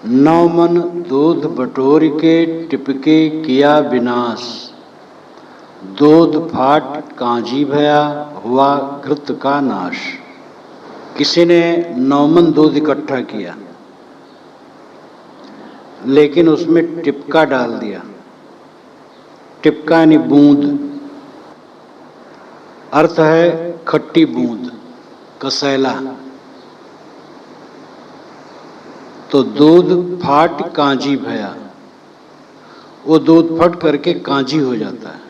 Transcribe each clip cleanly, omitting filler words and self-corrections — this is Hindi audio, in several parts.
नौ मन दूध बटोर के टिपके किया विनाश, दूध फाट कांजी भया हुआ घृत का नाश। किसी ने 9 मन दूध इकट्ठा किया, लेकिन उसमें टिपका डाल दिया। टिपका यानी बूंद, अर्थ है खट्टी बूंद, कसैला। तो दूध फाट कांजी भया, वो दूध फट करके कांजी हो जाता है।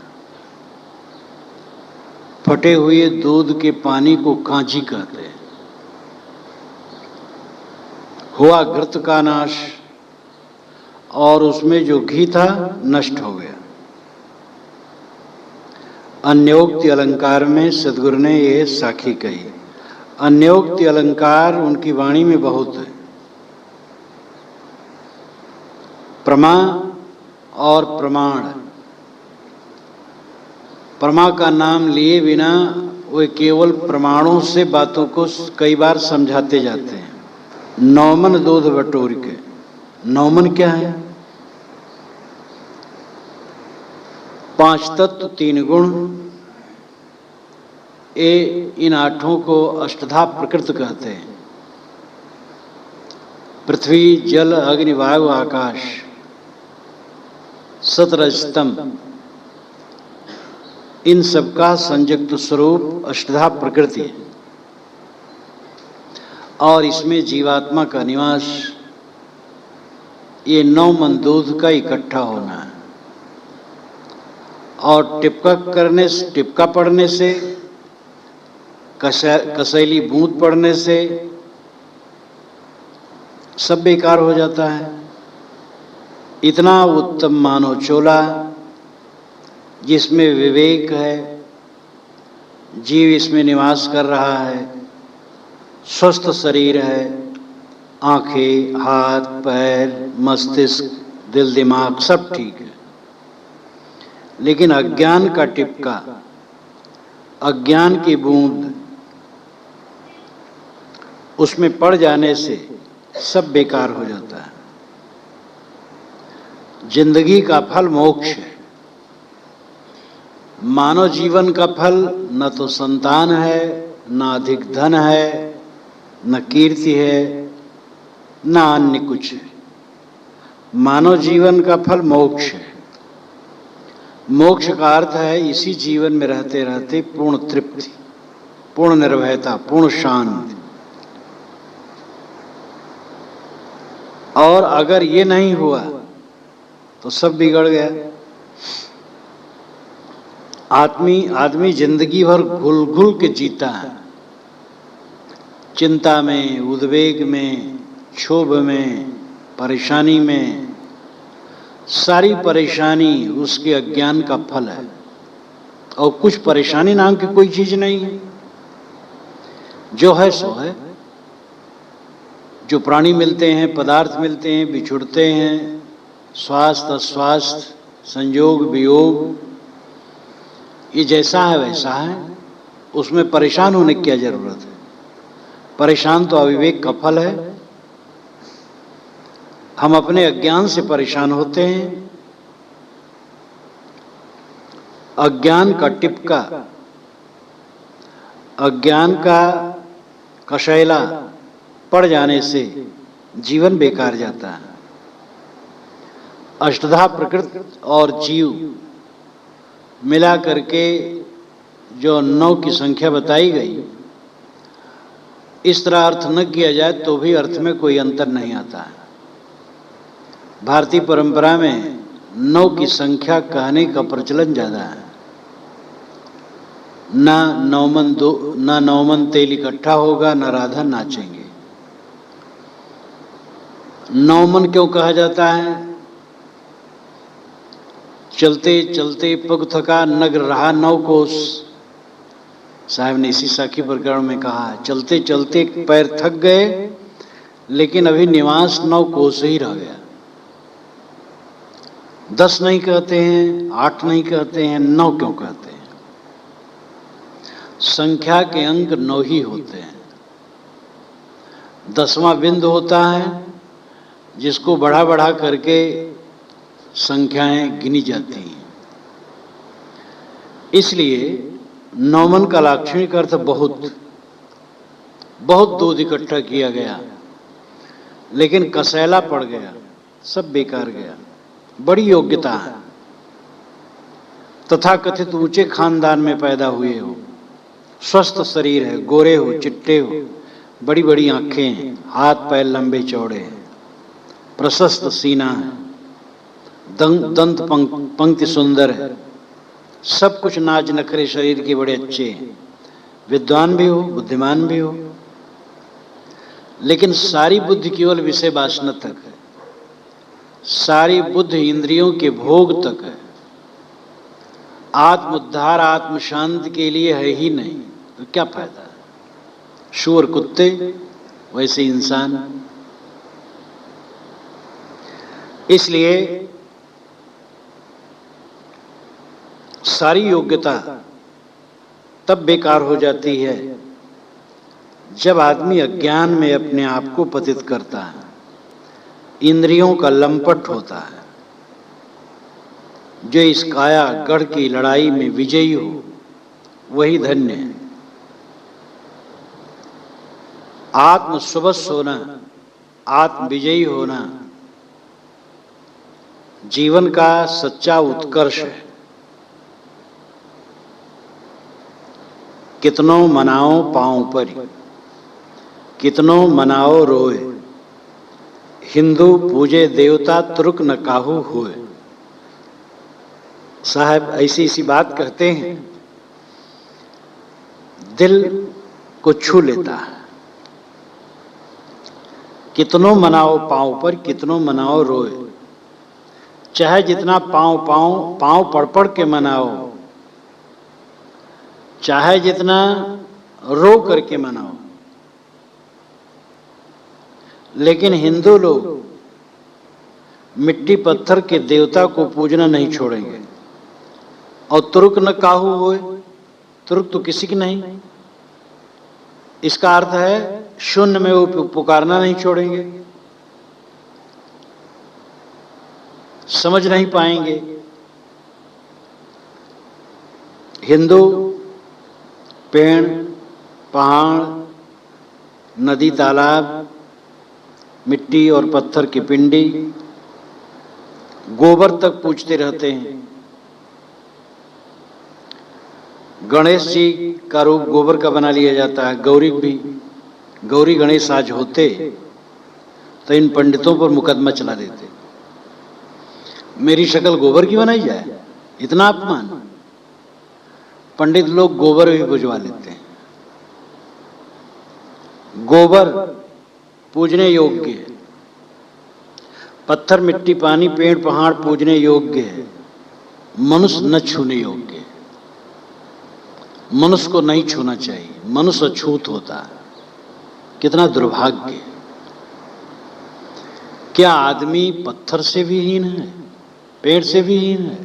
फटे हुए दूध के पानी को कांजी कहते हैं। हुआ घृत का नाश, और उसमें जो घी था नष्ट हो गया। अन्योक्ति अलंकार में सद्गुरु ने ये साखी कही। अन्योक्ति अलंकार उनकी वाणी में बहुत है। प्रमा और प्रमाण, प्रमा का नाम लिए बिना वे केवल प्रमाणों से बातों को कई बार समझाते जाते हैं। 9 मन दूध बटोर के, 9 मन क्या है? 5 तत्व 3 गुण, ये इन 8 को अष्टधा प्रकृत कहते हैं। पृथ्वी, जल, अग्नि, वायु, आकाश, सतरजतम, इन सबका संयुक्त स्वरूप अष्टधा प्रकृति है। और इसमें जीवात्मा का निवास, ये 9 मन दूध का इकट्ठा होना है। और टिपका पड़ने से, कसैली बूंद पड़ने से सब बेकार हो जाता है। इतना उत्तम मानव चोला जिसमें विवेक है, जीव इसमें निवास कर रहा है, स्वस्थ शरीर है, आंखें, हाथ, पैर, मस्तिष्क, दिल, दिमाग सब ठीक है। लेकिन अज्ञान का टिपका, अज्ञान की बूंद उसमें पड़ जाने से सब बेकार हो जाता है। जिंदगी का फल मोक्ष है। मानव जीवन का फल न तो संतान है, न अधिक धन है, न कीर्ति है, न अन्य कुछ है। मानव जीवन का फल मोक्ष है। मोक्ष का अर्थ है इसी जीवन में रहते रहते पूर्ण तृप्ति, पूर्ण निर्भयता, पूर्ण शांति। और अगर ये नहीं हुआ तो सब बिगड़ गया। आदमी जिंदगी भर घुल घुल के जीता है, चिंता में, उद्वेग में, क्षोभ में, परेशानी में। सारी परेशानी उसके अज्ञान का फल है। और कुछ परेशानी नाम की कोई चीज नहीं है। जो है सो है। जो प्राणी मिलते हैं, पदार्थ मिलते हैं, बिछुड़ते हैं, स्वास्थ्य अस्वास्थ्य, संयोग वियोग, ये जैसा है वैसा है। उसमें परेशान होने की क्या जरूरत है? परेशान तो अविवेक का फल है। हम अपने अज्ञान से परेशान होते हैं। अज्ञान का टिपका, अज्ञान का कसैला पड़ जाने से जीवन बेकार जाता है। अष्टधा प्रकृति और जीव मिला करके जो 9 की संख्या बताई गई, इस तरह अर्थ न किया जाए तो भी अर्थ में कोई अंतर नहीं आता है। भारतीय परंपरा में 9 की संख्या कहने का प्रचलन ज्यादा है। ना 9 मन तेल इकट्ठा होगा, ना राधा नाचेंगे। 9 मन क्यों कहा जाता है? चलते चलते पग थका, नगर रहा 9 कोस। साहब ने इसी साखी प्रकरण में कहा है, चलते चलते पैर थक गए, लेकिन अभी निवास 9 कोस ही रह गया। 10 नहीं कहते हैं, 8 नहीं कहते हैं, 9 क्यों कहते हैं? संख्या के अंक 9 ही होते हैं। 10वां बिंदु होता है जिसको बढ़ा बढ़ा करके संख्याएं गिनी जाती हैं। इसलिए नौमन का लाक्षणिक अर्थ बहुत बहुत दूध इकट्ठा किया गया, लेकिन कसैला पड़ गया, सब बेकार गया। बड़ी योग्यता है, तथाकथित ऊंचे खानदान में पैदा हुए हो, स्वस्थ शरीर है, गोरे हो, चिट्टे हो, बड़ी बड़ी आंखें हैं, हाथ पैर लंबे चौड़े हैं, प्रशस्त सीना है, दंत पंक्ति सुंदर है, सब कुछ नाज नखरे शरीर के बड़े अच्छे हैं, विद्वान भी हो, बुद्धिमान भी हो, लेकिन सारी बुद्धि केवल विषय वासना तक है, सारी बुद्धि इंद्रियों के भोग तक है, आत्म उद्धार आत्म शांति के लिए है ही नहीं, तो क्या फायदा? शुअर कुत्ते वैसे इंसान। इसलिए सारी योग्यता तब बेकार हो जाती है जब आदमी अज्ञान में अपने आप को पतित करता है, इंद्रियों का लंपट होता है। जो इस काया गढ़ की लड़ाई में विजयी हो वही धन्य है। आत्म स्वस्व होना, आत्म विजयी होना जीवन का सच्चा उत्कर्ष है। कितनों मनाओ पांव पर, कितनों मनाओ रोए, हिंदू पूजे देवता तुर्क न काहू होए। साहब ऐसी ऐसी बात कहते हैं, दिल को छू लेता है। कितनों मनाओ पांव पर, कितनों मनाओ रोए, चाहे जितना पांव पड़ पड़ के मनाओ, चाहे जितना रो करके मनाओ, लेकिन हिंदू लोग मिट्टी पत्थर के देवता को पूजना नहीं छोड़ेंगे। और तुर्क न काहू होए, तुर्क तो किसी की नहीं, इसका अर्थ है शून्य में वो पुकारना नहीं छोड़ेंगे। समझ नहीं पाएंगे। हिंदू पेड़, पहाड़, नदी, तालाब, मिट्टी और पत्थर की पिंडी, गोबर तक पूजते रहते हैं। गणेश जी का रूप गोबर का बना लिया जाता है। गौरी भी, गौरी गणेश आज होते तो इन पंडितों पर मुकदमा चला देते, मेरी शक्ल गोबर की बनाई जाए, इतना अपमान। पंडित लोग गोबर भी बुझवा लेते हैं। गोबर पूजने योग्य है, पत्थर मिट्टी पानी पेड़ पहाड़ पूजने योग्य है, मनुष्य न छूने योग्य है। मनुष्य को नहीं छूना चाहिए, मनुष्य अछूत होता है। कितना दुर्भाग्य। क्या आदमी पत्थर से भी हीन है, पेड़ से भी हीन है?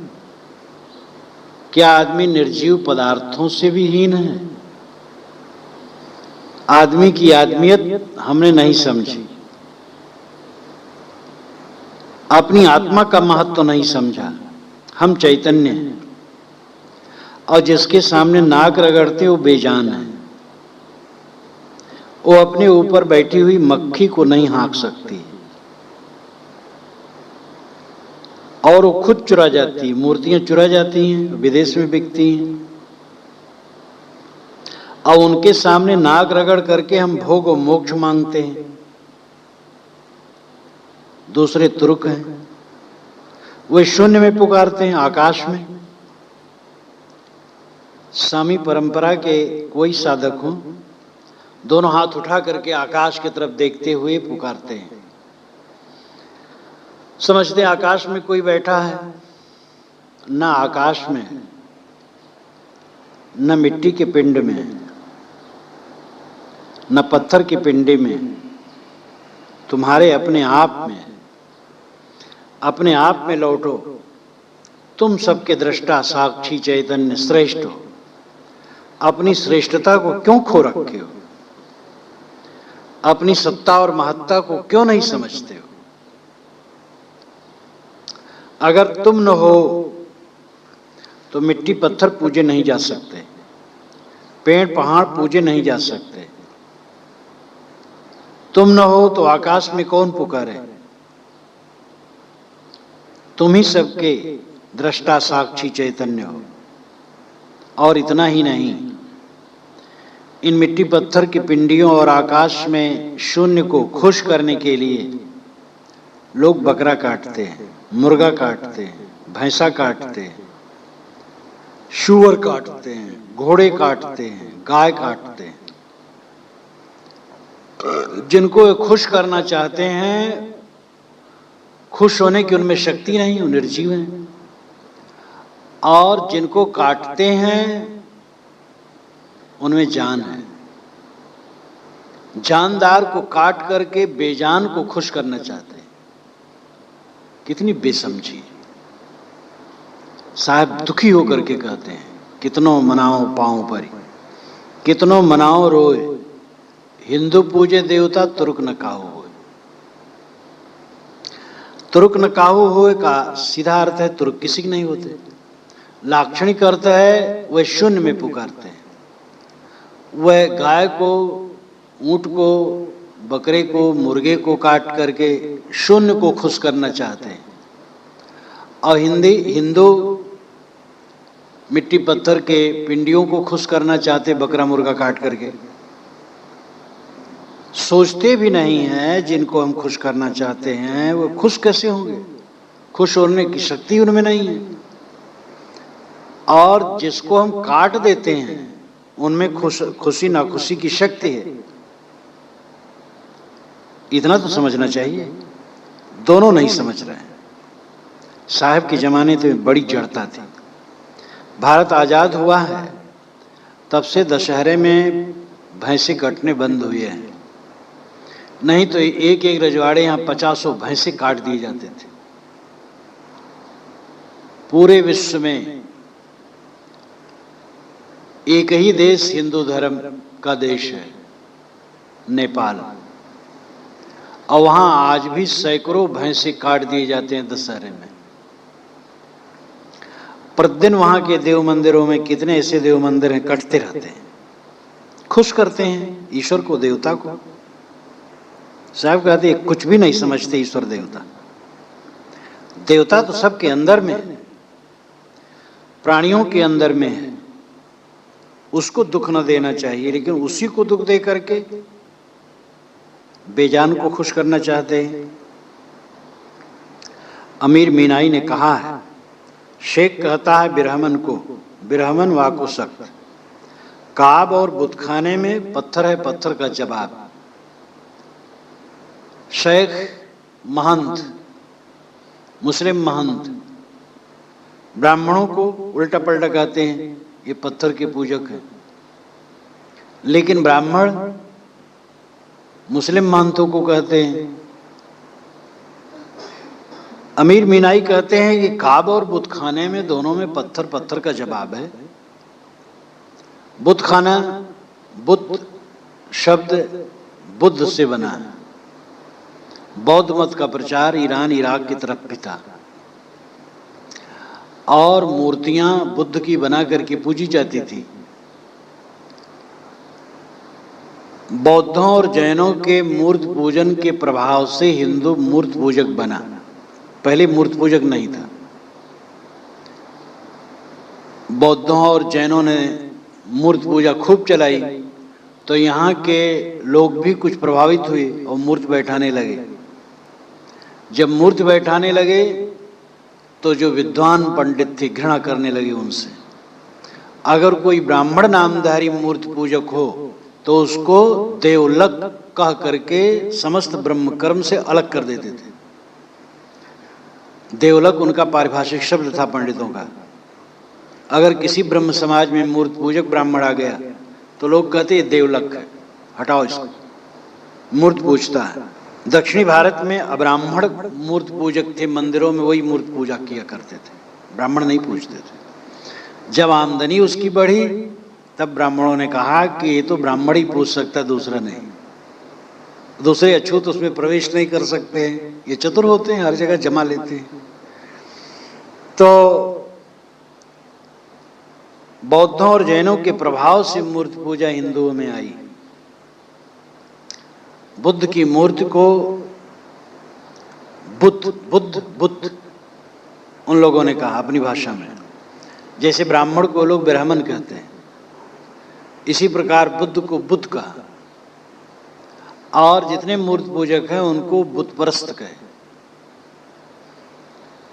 क्या आदमी निर्जीव पदार्थों से भी हीन है? आदमी की आदमियत हमने नहीं समझी, अपनी आत्मा का महत्व नहीं समझा। हम चैतन्य हैं, और जिसके सामने नाक रगड़ते वो बेजान है। वो अपने ऊपर बैठी हुई मक्खी को नहीं हाँक सकती, और वो खुद चुरा जाती है। मूर्तियां चुरा जाती हैं, विदेश में बिकती हैं, और उनके सामने नाक रगड़ करके हम भोग और मोक्ष मांगते हैं। दूसरे तुर्क हैं, वे शून्य में पुकारते हैं, आकाश में। स्वामी परंपरा के कोई साधक हो, दोनों हाथ उठा करके आकाश की तरफ देखते हुए पुकारते हैं। समझते आकाश में कोई बैठा है। ना आकाश में है, न मिट्टी के पिंड में, न पत्थर की पिंडी में, तुम्हारे अपने आप में। अपने आप में लौटो। तुम सबके दृष्टा साक्षी चैतन्य श्रेष्ठ हो। अपनी श्रेष्ठता को क्यों खो रखे हो? अपनी सत्ता और महत्ता को क्यों नहीं समझते हो? अगर तुम न हो तो मिट्टी पत्थर पूजे नहीं जा सकते, पेड़ पहाड़ पूजे नहीं जा सकते। तुम न हो तो आकाश में कौन पुकारे। तुम ही सबके दृष्टा साक्षी चैतन्य हो। और इतना ही नहीं, इन मिट्टी पत्थर की पिंडियों और आकाश में शून्य को खुश करने के लिए लोग बकरा काटते हैं, मुर्गा काटते हैं, भैंसा काटते हैं, सूअर काटते हैं, घोड़े काटते हैं, गाय काटते हैं। जिनको वे खुश करना चाहते हैं, खुश होने की उनमें शक्ति नहीं, वो निर्जीव हैं। और जिनको काटते हैं उनमें जान है। जानदार को काट करके बेजान को खुश करना चाहते हैं। कितनी बेसमझी। साहब दुखी होकर के कहते हैं, कितनों मनाओ पांव परी, कितनों मनाओ रोए, हिंदू पूजे देवता तुर्क न काहू होए। तुर्क न काहू होए का सीधा अर्थ है तुर्क किसी के नहीं होते। लाक्षणिक अर्थ है वह शून्य में पुकारते हैं। वह गाय को, ऊंट को, बकरे को, मुर्गे को काट करके शून्य को खुश करना चाहते हैं। और हिंदू मिट्टी पत्थर के पिंडियों को खुश करना चाहते, बकरा मुर्गा काट करके। सोचते भी नहीं है जिनको हम खुश करना चाहते हैं वो खुश कैसे होंगे। खुश होने की शक्ति उनमें नहीं है। और जिसको हम काट देते हैं उनमें खुशी नाखुशी की शक्ति है। इतना तो समझना चाहिए। दोनों नहीं समझ रहे हैं। साहब के जमाने तो बड़ी जड़ता थी। भारत आजाद हुआ है तब से दशहरे में भैंसे कटने बंद हुए हैं। नहीं तो एक एक रजवाड़े यहाँ 50 भैंसे काट दिए जाते थे। पूरे विश्व में एक ही देश हिंदू धर्म का देश है, नेपाल। और वहां आज भी सैकड़ों भैंसे काट दिए जाते हैं दशहरे में। प्रतिदिन वहां के देव मंदिरों में कितने ऐसे देव मंदिर हैं, कटते रहते हैं। खुश करते हैं ईश्वर को, देवता को। साहब कहते हैं कुछ भी नहीं समझते ईश्वर देवता। देवता तो सबके अंदर में है, प्राणियों के अंदर में है। उसको दुख न देना चाहिए, लेकिन उसी को दुख दे करके बेजान को खुश करना चाहते हैं। अमीर मीनाई ने कहा है, शेख कहता है बिरहमन को, बिरहमन वाको सख्त, काब और बुतखाने में पत्थर है पत्थर का जवाब। शेख महंत, मुस्लिम महंत ब्राह्मणों को उल्टा पलटा कहते हैं, ये पत्थर के पूजक हैं। लेकिन ब्राह्मण मुस्लिम महंतों को कहते हैं। अमीर मीनाई कहते हैं कि काब और बुतखाने में दोनों में पत्थर पत्थर का जवाब है। बुतखाना, बुत शब्द बुद्ध से बना है। बौद्ध मत का प्रचार ईरान इराक की तरफ भी था और मूर्तियां बुद्ध की बना करके पूजी जाती थी। बौद्धों और जैनों के मूर्त पूजन के प्रभाव से हिंदू मूर्त पूजक बना। पहले मूर्त पूजक नहीं था। बौद्धों और जैनों ने मूर्त पूजा खूब चलाई तो यहाँ के लोग भी कुछ प्रभावित हुए और मूर्त बैठाने लगे। जब मूर्त बैठाने लगे तो जो विद्वान पंडित थे घृणा करने लगे उनसे। अगर कोई ब्राह्मण नामधारी मूर्त पूजक हो तो उसको देवलक कह करके समस्त ब्रह्म कर्म से अलग कर देते थे। देवलक उनका पारिभाषिक शब्द था पंडितों का। अगर किसी ब्रह्म समाज में मूर्त पूजक ब्राह्मण आ गया तो लोग कहते देवलक है, हटाओ इसको, मूर्त पूजता है। दक्षिणी भारत में अब्राह्मण मूर्त पूजक थे, मंदिरों में वही मूर्त पूजा किया करते थे, ब्राह्मण नहीं पूजते थे। जब आमदनी उसकी बढ़ी तब ब्राह्मणों ने कहा कि ये तो ब्राह्मण ही पूज सकता, दूसरा नहीं। दूसरे अछूत उसमें प्रवेश नहीं कर सकते हैं, ये चतुर होते हैं, हर जगह जमा लेते हैं। तो बौद्धों और जैनों के प्रभाव से मूर्ति पूजा हिंदुओं में आई। बुद्ध की मूर्ति को बुद्ध उन लोगों ने कहा अपनी भाषा में, जैसे ब्राह्मण को लोग ब्राह्मण कहते हैं, इसी प्रकार बुद्ध को बुद्ध कहा, और जितने मूर्ति पूजक हैं उनको बुद्ध परस्त कहे।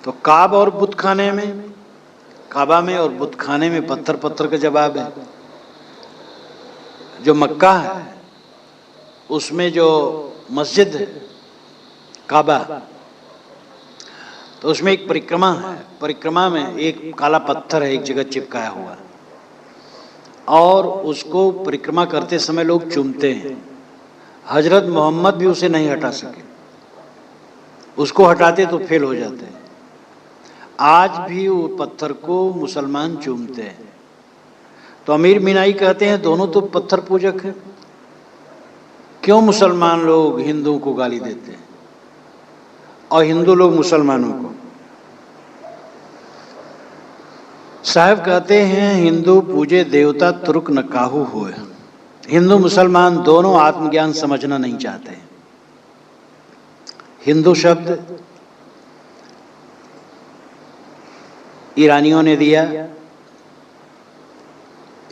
तो काबा और बुद्ध खाने में, काबा में और बुद्ध खाने में पत्थर पत्थर का जवाब है। जो मक्का है उसमें जो मस्जिद है काबा, तो उसमें एक परिक्रमा है, परिक्रमा में एक काला पत्थर है एक जगह चिपकाया हुआ, और उसको परिक्रमा करते समय लोग चूमते हैं। हजरत मोहम्मद भी उसे नहीं हटा सके, उसको हटाते तो फेल हो जाते हैं। आज भी वो पत्थर को मुसलमान चूमते हैं। तो अमीर मीनाई कहते हैं दोनों तो पत्थर पूजक हैं, क्यों मुसलमान लोग हिंदुओं को गाली देते हैं और हिंदू लोग मुसलमानों को? साहब कहते हैं हिंदू पूजे देवता तुर्क न काहू होए। हिंदू मुसलमान दोनों आत्मज्ञान समझना नहीं चाहते। हिंदू शब्द ईरानियों ने दिया,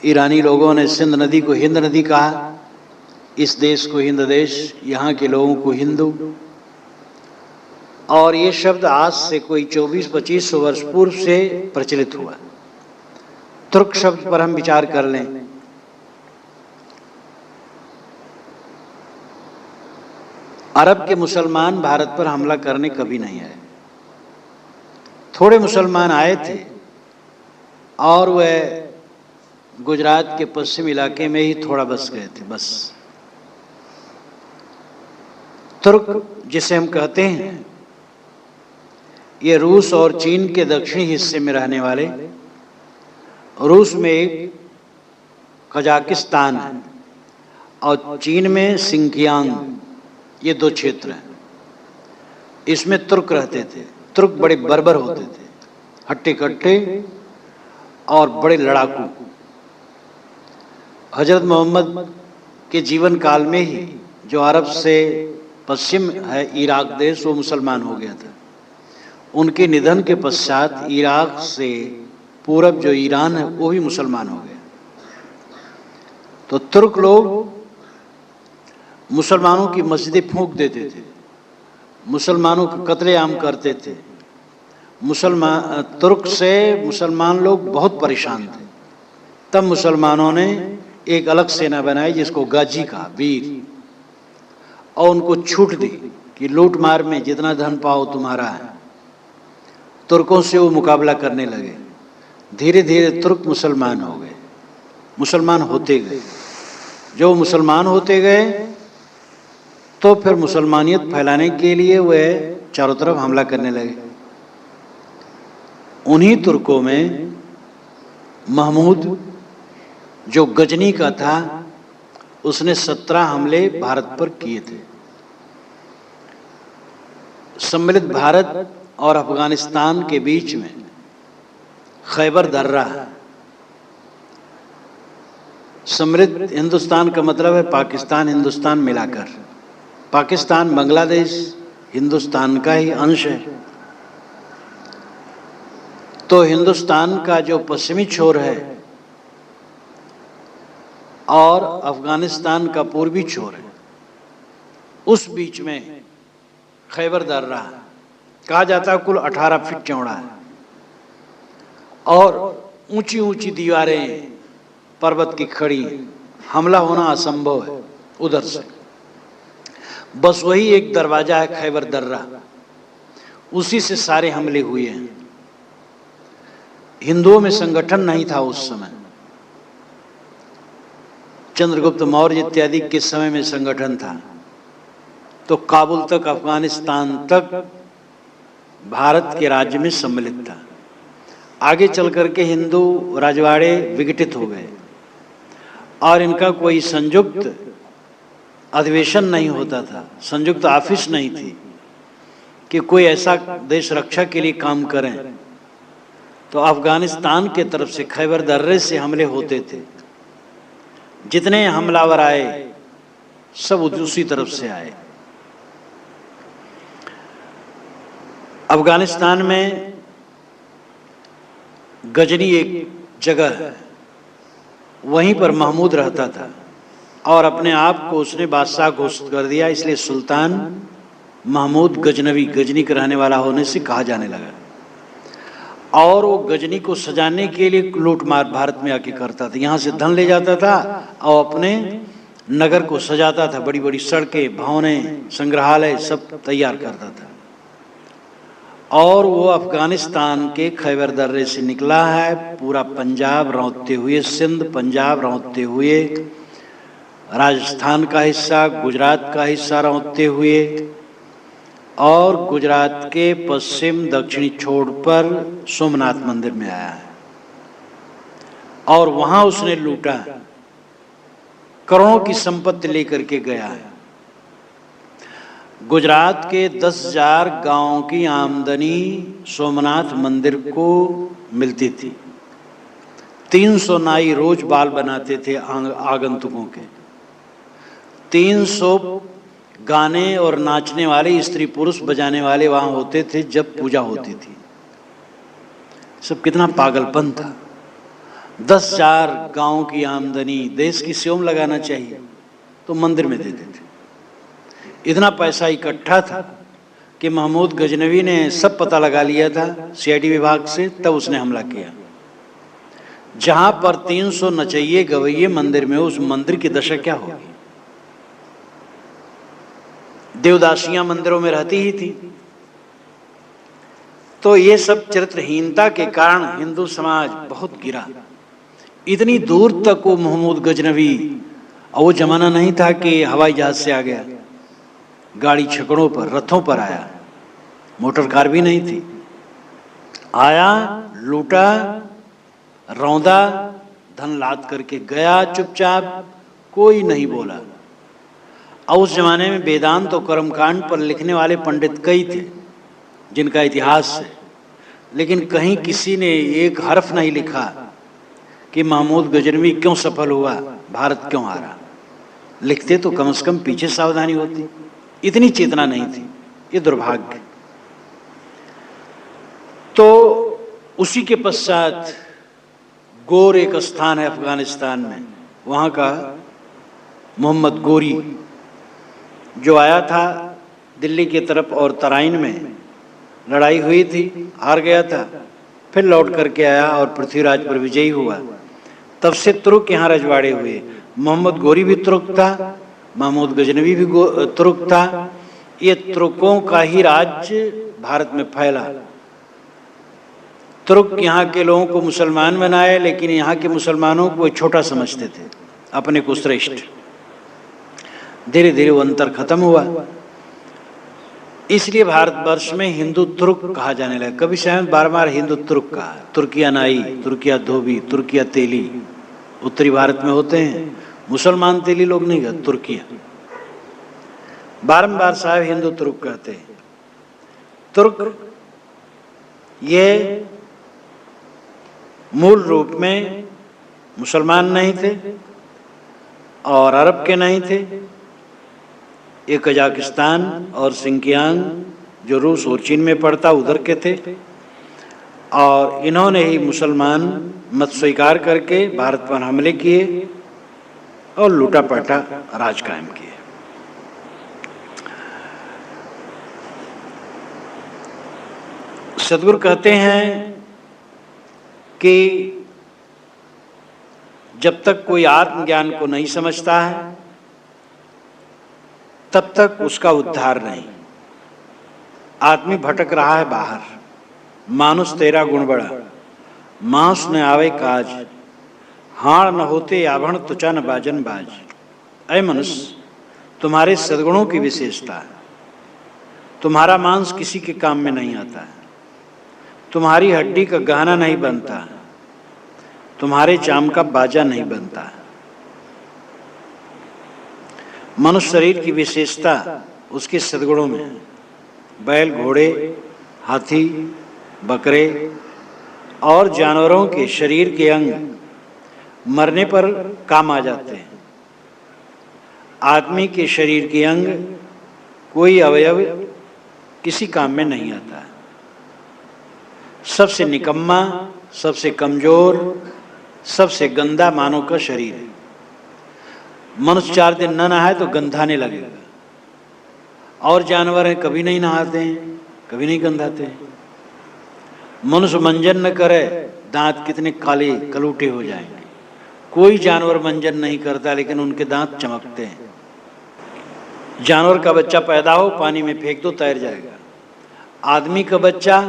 ईरानी लोगों ने सिंध नदी को हिंद नदी कहा, इस देश को हिंद देश, यहाँ के लोगों को हिंदू। और ये शब्द आज से कोई 2400-2500 वर्ष पूर्व से प्रचलित हुआ। तुर्क शब्द पर हम विचार कर लें, अरब के मुसलमान भारत पर हमला करने कभी नहीं आए। थोड़े मुसलमान आए थे और वह गुजरात के पश्चिम इलाके में ही थोड़ा बस गए थे, बस। तुर्क जिसे हम कहते हैं, ये रूस और चीन के दक्षिणी हिस्से में रहने वाले, रूस में एक कजाकिस्तान है और चीन में सिंकियांग, ये दो क्षेत्र हैं। इसमें तुर्क रहते थे। तुर्क बड़े बर्बर होते थे, हट्टे कट्टे और बड़े लड़ाकू। हजरत मोहम्मद के जीवन काल में ही जो अरब से पश्चिम है इराक देश, वो मुसलमान हो गया था। उनके निधन के पश्चात इराक से पूरब जो ईरान है वो भी मुसलमान हो गया। तो तुर्क लोग मुसलमानों की मस्जिदें फूंक देते थे, मुसलमानों को कत्लेआम करते थे। तुर्क से मुसलमान लोग बहुत परेशान थे। तब मुसलमानों ने एक अलग सेना बनाई जिसको गाजी कहा, वीर, और उनको छूट दी कि लूट मार में जितना धन पाओ तुम्हारा है। तुर्कों से वो मुकाबला करने लगे। धीरे धीरे तुर्क मुसलमान हो गए, मुसलमान होते गए। जो मुसलमान होते गए तो फिर मुसलमानियत फैलाने के लिए वह चारों तरफ हमला करने लगे। उन्हीं तुर्कों में महमूद जो गजनी का था, उसने 17 हमले भारत पर किए थे। सम्मिलित भारत और अफगानिस्तान के बीच में खैबर दर्रा, सम्मिलित हिंदुस्तान का मतलब है पाकिस्तान हिंदुस्तान मिलाकर। पाकिस्तान बांग्लादेश हिंदुस्तान का ही अंश है। तो हिंदुस्तान का जो पश्चिमी छोर है और अफगानिस्तान का पूर्वी छोर है, उस बीच में खैबर दर्रा कहा जाता है, कुल 18 फीट चौड़ा है और ऊंची ऊंची दीवारें पर्वत की खड़ी, हमला होना असंभव है उधर से। बस वही एक दरवाजा है खैबर दर्रा, उसी से सारे हमले हुए हैं। हिंदुओं में संगठन नहीं था उस समय। चंद्रगुप्त मौर्य इत्यादि के समय में संगठन था। तो काबुल तक, अफगानिस्तान तक भारत के राज्य में सम्मिलित था। आगे चल करके हिंदू राजवाड़े विघटित हो गए और इनका कोई संयुक्त अधिवेशन नहीं होता था, संयुक्त ऑफिस नहीं थी कि कोई ऐसा देश रक्षा के लिए काम करें। तो अफगानिस्तान के तरफ से खैबर दर्रे से हमले होते थे। जितने हमलावर आए सब उसी तरफ से आए। अफगानिस्तान में गजनी एक जगह है, वहीं पर महमूद रहता था और अपने आप को उसने बादशाह घोषित कर दिया, इसलिए सुल्तान महमूद गजनवी, गजनी का रहने वाला होने से कहा जाने लगा। और वो गजनी को सजाने के लिए लूटमार भारत में आके करता था। यहाँ से धन ले जाता था और अपने नगर को सजाता था, बड़ी बड़ी सड़कें, भवनें, संग्रहालय सब तैयार करता था। और वो अफगानिस्तान के खैबर दर्रे से निकला है, पूरा पंजाब रौंदते हुए, सिंध पंजाब रौंदते हुए, राजस्थान का हिस्सा, गुजरात का हिस्सा रौंदते हुए, और गुजरात के पश्चिम दक्षिणी छोर पर सोमनाथ मंदिर में आया है। और वहां उसने लूटा, करोड़ों की संपत्ति लेकर के गया है। गुजरात के 10,000 गांवों की आमदनी सोमनाथ मंदिर को मिलती थी। 300 नाई रोज बाल बनाते थे आगंतुकों के। 300 गाने और नाचने वाले स्त्री पुरुष बजाने वाले वहां होते थे जब पूजा होती थी। सब कितना पागलपन था। 10,000 गांव की आमदनी, देश की सेवा लगाना चाहिए तो मंदिर में देते थे। इतना पैसा इकट्ठा था कि महमूद गजनवी ने सब पता लगा लिया था सीआईडी विभाग से, तब उसने हमला किया। जहां पर 300 नचैये गवैये मंदिर में, उस मंदिर की दशा क्या होगी। देवदासियां मंदिरों में रहती ही थी। तो ये सब चरित्रहीनता के कारण हिंदू समाज बहुत गिरा। इतनी दूर तक वो महमूद गजनवी, और वो जमाना नहीं था कि हवाई जहाज से आ गया, गाड़ी छकड़ों पर, रथों पर आया, मोटर कार भी नहीं थी। आया, लूटा, रौंदा, धन लाद करके गया चुपचाप, कोई नहीं बोला। और उस जमाने में वेदांत और कर्मकांड पर लिखने वाले पंडित कई थे जिनका इतिहास है, लेकिन कहीं किसी ने एक हर्फ नहीं लिखा कि महमूद गजनवी क्यों सफल हुआ, भारत क्यों हारा। लिखते तो कम से कम पीछे सावधानी होती। इतनी चेतना नहीं थी। ये दुर्भाग्य। तो उसी के पश्चात गोर एक स्थान है अफगानिस्तान में, वहां का मोहम्मद गोरी जो आया था दिल्ली की तरफ, और तराइन में लड़ाई हुई थी, हार गया था, फिर लौट करके आया और पृथ्वीराज पर विजयी हुआ। तब से तुर्क यहाँ रजवाड़े हुए। मोहम्मद गोरी भी तुर्क था, महमूद गजनवी भी तुर्क था। ये तुर्कों का ही राज्य भारत में फैला। तुर्क यहाँ के लोगों को मुसलमान बनाए, लेकिन यहाँ के मुसलमानों को छोटा समझते थे, अपने को श्रेष्ठ। धीरे धीरे वो अंतर खत्म हुआ। इसलिए भारतवर्ष में हिंदू तुर्क कहा जाने लगा। कभी शायद बार बार हिंदू तुर्क कहा। तुर्किया नाई, तुर्किया धोबी, तुर्किया तेली उत्तरी भारत में होते हैं। मुसलमान तेली लोग नहीं कहते, तुर्किया। बारंबार साहब हिंदू तुर्क कहते हैं। तुर्क ये मूल रूप में मुसलमान नहीं थे और अरब के नहीं थे। ये कजाकिस्तान और सिंकियांग जो रूस और चीन में पड़ता, उधर के थे। और इन्होंने ही मुसलमान मत स्वीकार करके भारत पर हमले किए और लूटा पाटा राज कायम किए। सदगुरु कहते हैं कि जब तक कोई आत्मज्ञान को नहीं समझता है तब तक उसका उद्धार नहीं। आदमी भटक रहा है बाहर। मानुष तेरा गुण बड़ा, मांस न आवे काज, हाड़ न होते आभण तुचा न बाजन बाज। ऐ मनुष्य, तुम्हारे सद्गुणों की विशेषता है। तुम्हारा मांस किसी के काम में नहीं आता है, तुम्हारी हड्डी का गहना नहीं बनता, तुम्हारे चाम का बाजा नहीं बनता। मनुष्य शरीर की विशेषता उसके सद्गुणों में। बैल, घोड़े, हाथी, बकरे, और जानवरों के शरीर के अंग मरने पर काम आ जाते हैं। आदमी के शरीर के अंग कोई अवयव किसी काम में नहीं आता है। सबसे निकम्मा, सबसे कमजोर, सबसे गंदा मानव का शरीर है। मनुष्य 4 दिन न नहाए तो गंधाने लगेगा, और जानवर हैं कभी नहीं नहाते हैं, कभी नहीं गंधाते हैं। मनुष्य मंजन न करे, दांत कितने काले कलूटे हो जाएंगे। कोई जानवर मंजन नहीं करता, लेकिन उनके दांत चमकते हैं। जानवर का बच्चा पैदा हो, पानी में फेंक दो, तैर जाएगा। आदमी का बच्चा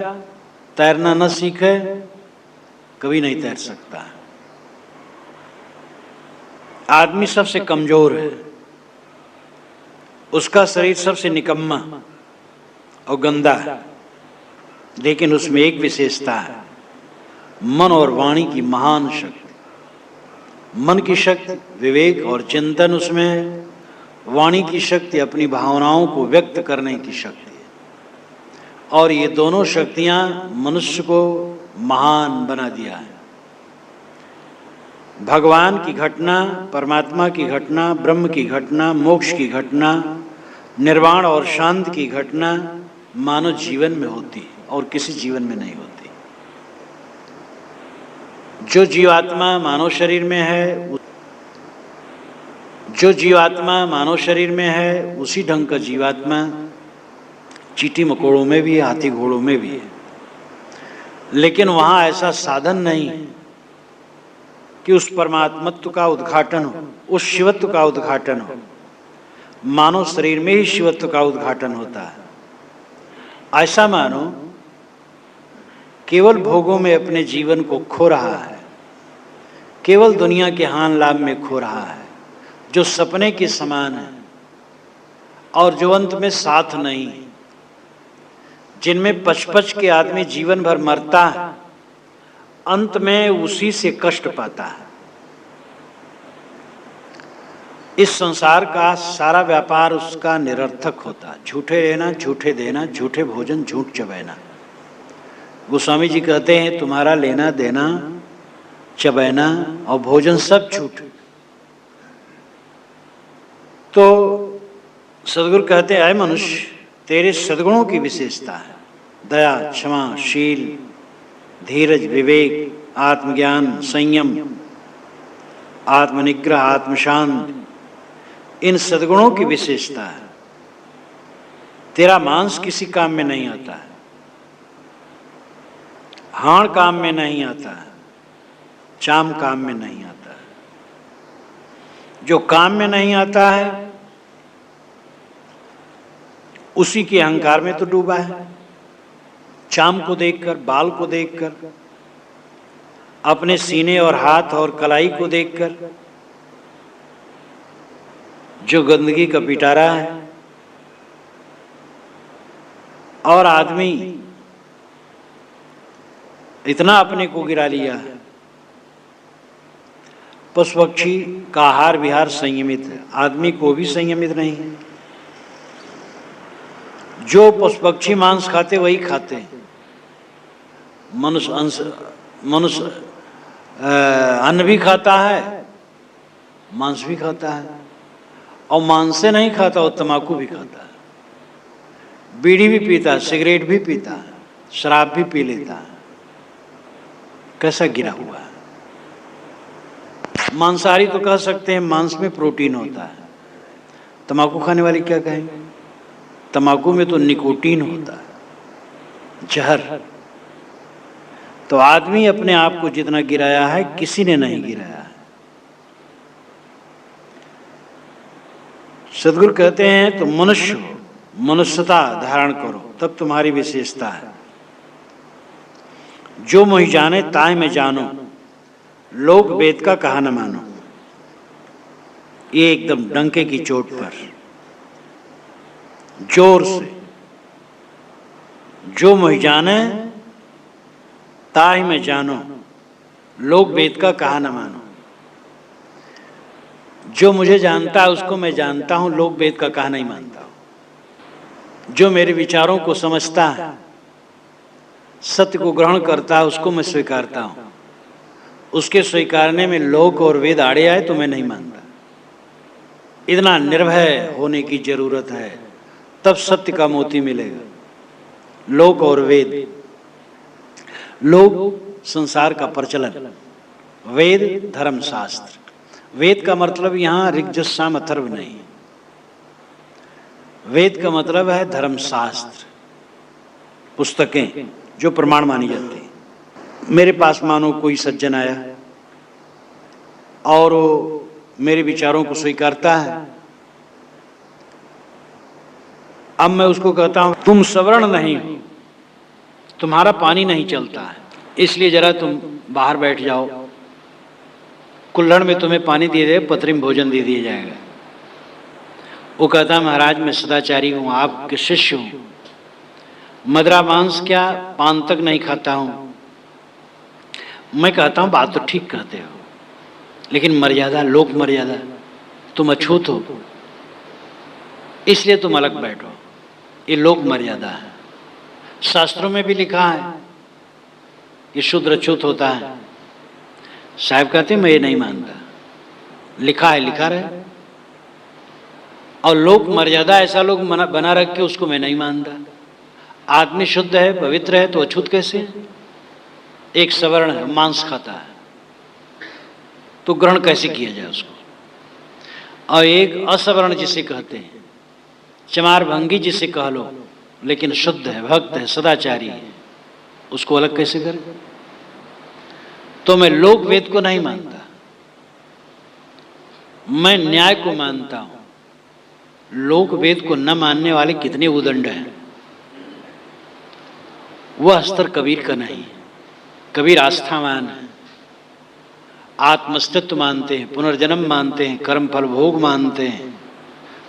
तैरना न सीखे, कभी नहीं तैर सकता। आदमी सबसे कमजोर है, उसका शरीर सबसे निकम्मा और गंदा है, लेकिन उसमें एक विशेषता है, मन और वाणी की महान शक्ति। मन की शक्ति विवेक और चिंतन उसमें है, वाणी की शक्ति अपनी भावनाओं को व्यक्त करने की शक्ति है। और ये दोनों शक्तियां मनुष्य को महान बना दिया है। भगवान की घटना, परमात्मा की घटना, ब्रह्म की घटना, मोक्ष की घटना, निर्वाण और शांति की घटना मानव जीवन में होती है और किसी जीवन में नहीं होती। जो जीवात्मा मानव शरीर में है, जो जीवात्मा मानव शरीर में है, उसी ढंग का जीवात्मा चींटी मकोड़ों में भी है, हाथी घोड़ों में भी है। लेकिन वहाँ ऐसा साधन नहीं कि उस परमात्मत्व का उद्घाटन हो, उस शिवत्व का उद्घाटन हो। मानव शरीर में ही शिवत्व का उद्घाटन होता है। ऐसा मानो केवल भोगों में अपने जीवन को खो रहा है, केवल दुनिया के हान लाभ में खो रहा है, जो सपने के समान है और जो अंत में साथ नहीं, जिनमें पच-पच के आदमी जीवन भर मरता है, अंत में उसी से कष्ट पाता है। इस संसार का सारा व्यापार उसका निरर्थक होता है। झूठे लेना, झूठे देना, झूठे भोजन, झूठ चबैना। गोस्वामी जी कहते हैं तुम्हारा लेना देना, चबैना और भोजन सब झूठ। तो सदगुरु कहते हैं ऐ मनुष्य, तेरे सद्गुणों की विशेषता है दया, क्षमा, शील, धीरज, विवेक, आत्मज्ञान, संयम, आत्मनिग्रह, आत्मशांति। इन सद्गुणों की विशेषता है। तेरा मांस किसी काम में नहीं आता है, हाड़ काम में नहीं आता है, चाम काम में नहीं आता है। जो काम में नहीं आता है उसी के अहंकार में तो डूबा है। चाम को देखकर, बाल को देखकर, अपने सीने और हाथ और कलाई को देखकर जो गंदगी का पिटारा है। और आदमी इतना अपने को गिरा लिया है। पशु पक्षी का आहार विहार संयमित है, आदमी को भी संयमित नहीं है। जो पशु पक्षी मांस खाते वही खाते हैं। मनुष्य अन्न भी खाता है, मांस भी खाता है, और मांस से नहीं खाता और तंबाकू भी खाता है, बीड़ी भी पीता है, सिगरेट भी पीता है, शराब भी पी लेता है। कैसा गिरा हुआ है। मांसाहारी तो कह सकते हैं मांस में प्रोटीन होता है, तंबाकू खाने वाले क्या कहेंगे? तंबाकू में तो निकोटीन होता है, जहर। तो आदमी अपने आप को जितना गिराया है किसी ने नहीं गिराया है। सद्गुरु कहते हैं तो मनुष्य हो, मनुष्यता धारण करो, तब तुम्हारी विशेषता है। जो मोहि जाने ताहि में जानो, लोक वेद का कहा न मानो। ये एकदम डंके की चोट पर जोर से, जो मोहि जाने ताहि में जानो, लोक वेद का कहा न मानो। जो मुझे जानता है उसको मैं जानता हूं, लोक वेद का कहा नहीं मानता हूं। जो मेरे विचारों को समझता है, सत्य को ग्रहण करता है उसको मैं स्वीकारता हूँ। उसके स्वीकारने में लोक और वेद आड़े आए तो मैं नहीं मानता। इतना निर्भय होने की जरूरत है, तब सत्य का मोती मिलेगा। लोक और वेद, लोक संसार का प्रचलन, वेद धर्मशास्त्र। वेद का मतलब यहाँ ऋग्यजु साम अथर्व नहीं, वेद का मतलब है धर्मशास्त्र, पुस्तकें जो प्रमाण मानी जाती हैं। मेरे पास मानो कोई सज्जन आया और वो मेरे विचारों को स्वीकारता है। अब मैं उसको कहता हूं तुम सवर्ण नहीं हो, तुम्हारा पानी नहीं चलता है, इसलिए जरा तुम बाहर बैठ जाओ, कुल्हड़ में तुम्हें पानी दिया जाए, पथरी में भोजन दे दिया जाएगा। वो कहता महाराज मैं सदाचारी हूं, आपके शिष्य हूं, मदरा मांस क्या पान तक नहीं खाता हूं। मैं कहता हूं बात तो ठीक कहते हो, लेकिन मर्यादा, लोक मर्यादा, तुम अछूत हो इसलिए तुम अलग बैठो, ये लोक मर्यादा है। शास्त्रों में भी लिखा है ये शूद्र अछूत होता है। साहब कहते मैं ये नहीं मानता, लिखा है लिखा रहे, और लोक मर्यादा ऐसा लोग बना रख के उसको मैं नहीं मानता। आदमी शुद्ध है, पवित्र है, तो अछूत कैसे है? एक सवर्ण है, मांस खाता है, तो ग्रहण कैसे किया जाए उसको? और एक असवर्ण जिसे कहते हैं, चमार भंगी जिसे कह लो, लेकिन शुद्ध है, भक्त है, सदाचारी है, उसको अलग कैसे करें? तो मैं लोक वेद को नहीं मानता, मैं न्याय को मानता हूं। लोक वेद को न मानने वाले कितने उदंड हैं। वह स्तर कबीर का नहीं। कबीर आस्थावान है, आत्मस्तित्व मानते हैं, पुनर्जन्म मानते हैं, कर्म फल भोग मानते हैं,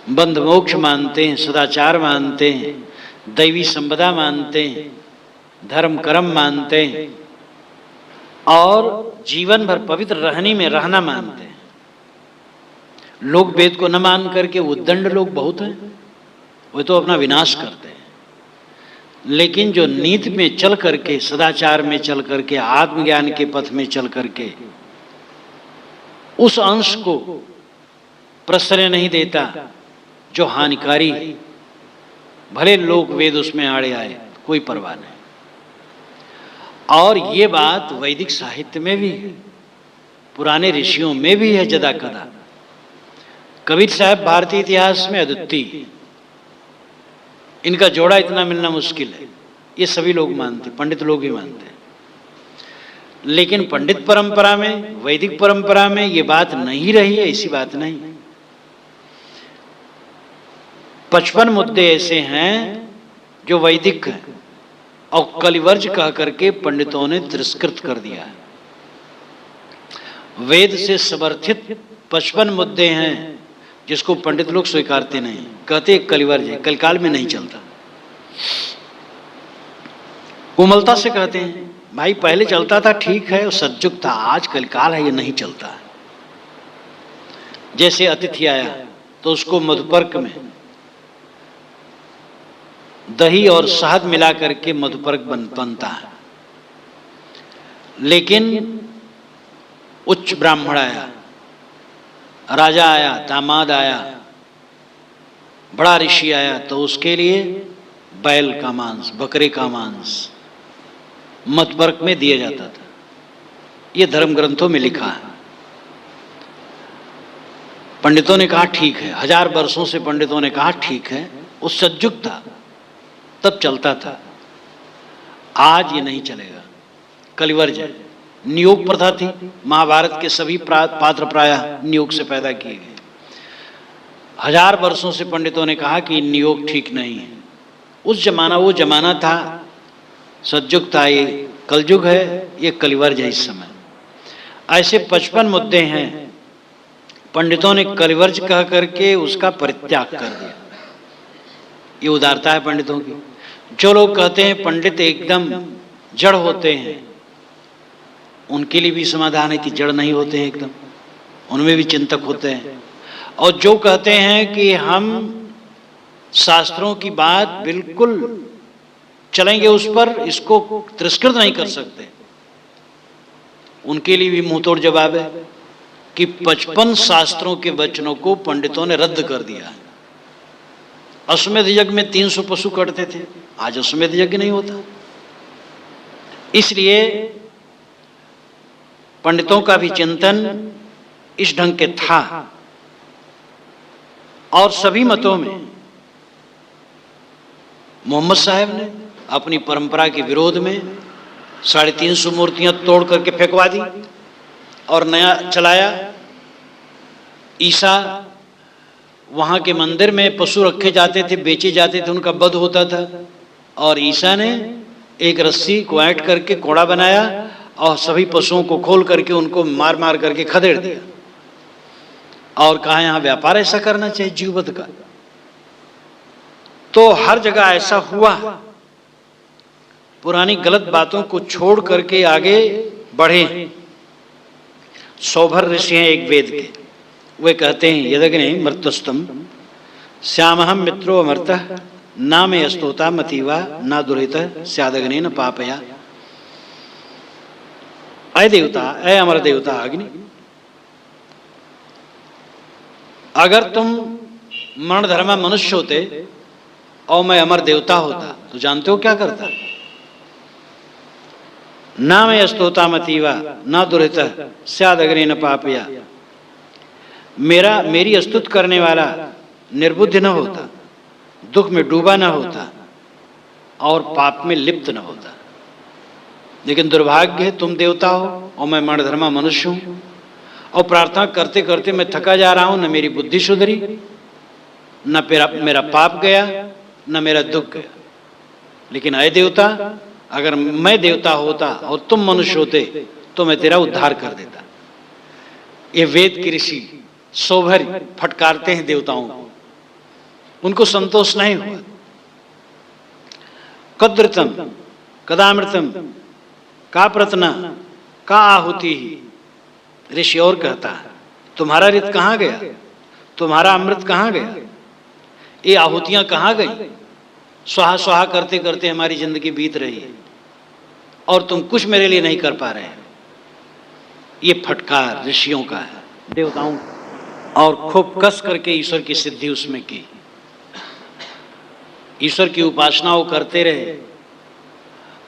बंध मोक्ष मानते हैं, सदाचार मानते हैं, दैवी संपदा मानते हैं, धर्म कर्म मानते हैं, और जीवन भर पवित्र रहना मानते हैं। लोग वेद को न मान करके उद्दंड लोग बहुत हैं, वे तो अपना विनाश करते हैं। लेकिन जो नीति में चल करके, सदाचार में चल करके, आत्मज्ञान के पथ में चल करके उस अंश को प्रश्रय नहीं देता जो हानिकारी है, भले लोग वेद उसमें आड़े आए, कोई परवाह नहीं। और ये बात वैदिक साहित्य में भी है, पुराने ऋषियों में भी है जदा कदा। कबीर साहब भारतीय इतिहास में अद्वितीय, इनका जोड़ा इतना मिलना मुश्किल है, ये सभी लोग मानते, पंडित लोग ही मानते हैं। लेकिन पंडित परंपरा में, वैदिक परंपरा में ये बात नहीं रही है, ऐसी बात नहीं। 55 मुद्दे ऐसे हैं जो वैदिक हैं और कलिवर्ज कह करके पंडितों ने तिरस्कृत कर दिया है। वेद से समर्थित 55 मुद्दे हैं जिसको पंडित लोग स्वीकारते नहीं, कहते कलिवर्ज है, कलकाल में नहीं चलता। कोमलता से कहते हैं भाई पहले चलता था, ठीक है, सज्जुग था, आज कलकाल है, ये नहीं चलता है। जैसे अतिथि आया तो उसको मधुपर्क में दही और शहद मिला करके मधुपर्क बनता है। लेकिन उच्च ब्राह्मण आया, राजा आया, दामाद आया, बड़ा ऋषि आया, तो उसके लिए बैल का मांस, बकरे का मांस मधुपर्क में दिया जाता था। ये धर्म ग्रंथों में लिखा है। पंडितों ने कहा ठीक है, 1000 वर्षों से पंडितों ने कहा ठीक है, वो सज्जुग था तब चलता था, आज ये नहीं चलेगा, कलिवर्ज है। नियोग प्रथा थी, महाभारत के सभी पात्र प्रायः नियोग से पैदा किए गए। 1000 वर्षों से पंडितों ने कहा कि नियोग ठीक नहीं है। उस जमाना वो जमाना था, सज्जुग था, ये कलयुग है, ये कलिवर्ज है इस समय। ऐसे 55 मुद्दे हैं, पंडितों ने कलिवर्ज कह करके उसका परित्याग कर दिया। ये उदारता है पंडितों की। जो लोग कहते हैं पंडित एकदम जड़ होते हैं, उनके लिए भी समाधान है कि जड़ नहीं होते हैं एकदम, उनमें भी चिंतक होते हैं। और जो कहते हैं कि हम शास्त्रों की बात बिल्कुल चलेंगे उस पर, इसको तिरस्कृत नहीं कर सकते। उनके लिए भी मुंहतोड़ जवाब है कि 55 शास्त्रों के वचनों को पंडितों ने रद्द कर दिया। अश्वमेध यज्ञ में 300 पशु कटते थे, आज अश्वमेध यज्ञ नहीं होता। इसलिए पंडितों का भी चिंतन इस ढंग के था। और सभी मतों में मोहम्मद साहब ने अपनी परंपरा के विरोध में 350 मूर्तियां तोड़ करके फेंकवा दी और नया चलाया। ईसा वहां के मंदिर में पशु रखे जाते थे, बेचे जाते थे, उनका वध होता था, और ईसा ने एक रस्सी को ऐंठ करके कोड़ा बनाया और सभी पशुओं को खोल करके उनको मार मार करके खदेड़ दिया और कहा यहां व्यापार ऐसा करना चाहिए जीववध का। तो हर जगह ऐसा हुआ। पुरानी गलत बातों को छोड़ करके आगे बढ़े। सौभर ऋषि हैं एक वेद के, वे कहते हैं यदग्ने मर्तस्तम श्यामहम मित्रो अमर्तः ना में अस्तोता मतीवा ना दुरित स्यादग्ने न पापया। अय देवता, अय अमर देवता अग्नि, अगर तुम मरणधर्मा मनुष्य होते और मैं अमर देवता होता तो जानते हो क्या करता? ना मैं अस्तोता मतीवा ना दुरित स्यादग्ने न पापया। मेरी स्तुति करने वाला निर्बुद्धि न होता, दुख में डूबा न होता और पाप में लिप्त न होता। लेकिन दुर्भाग्य है, तुम देवता हो और मैं मरणधर्मा मनुष्य हूं, और प्रार्थना करते करते मैं थका जा रहा हूं। न मेरी बुद्धि सुधरी, न मेरा पाप गया, न मेरा दुख गया। लेकिन अय देवता, अगर मैं देवता होता और तुम मनुष्य होते तो मैं तेरा उद्धार कर देता। ये वेद के ऋषि सौभर फटकारते हैं देवताओं को, उनको संतोष नहीं हुआ। कद्रतम कदामृतम का प्रतना का आहुति ही। ऋषि और कहता है तुम्हारा रित कहाँ गया, तुम्हारा अमृत कहाँ गया, ये आहुतियां कहाँ गई? स्वाहा स्वाहा करते करते हमारी जिंदगी बीत रही है और तुम कुछ मेरे लिए नहीं कर पा रहे। ये फटकार ऋषियों का है, देवताओं का। और खूब कस करके ईश्वर की सिद्धि उसमें की। ईश्वर की उपासना वो करते रहे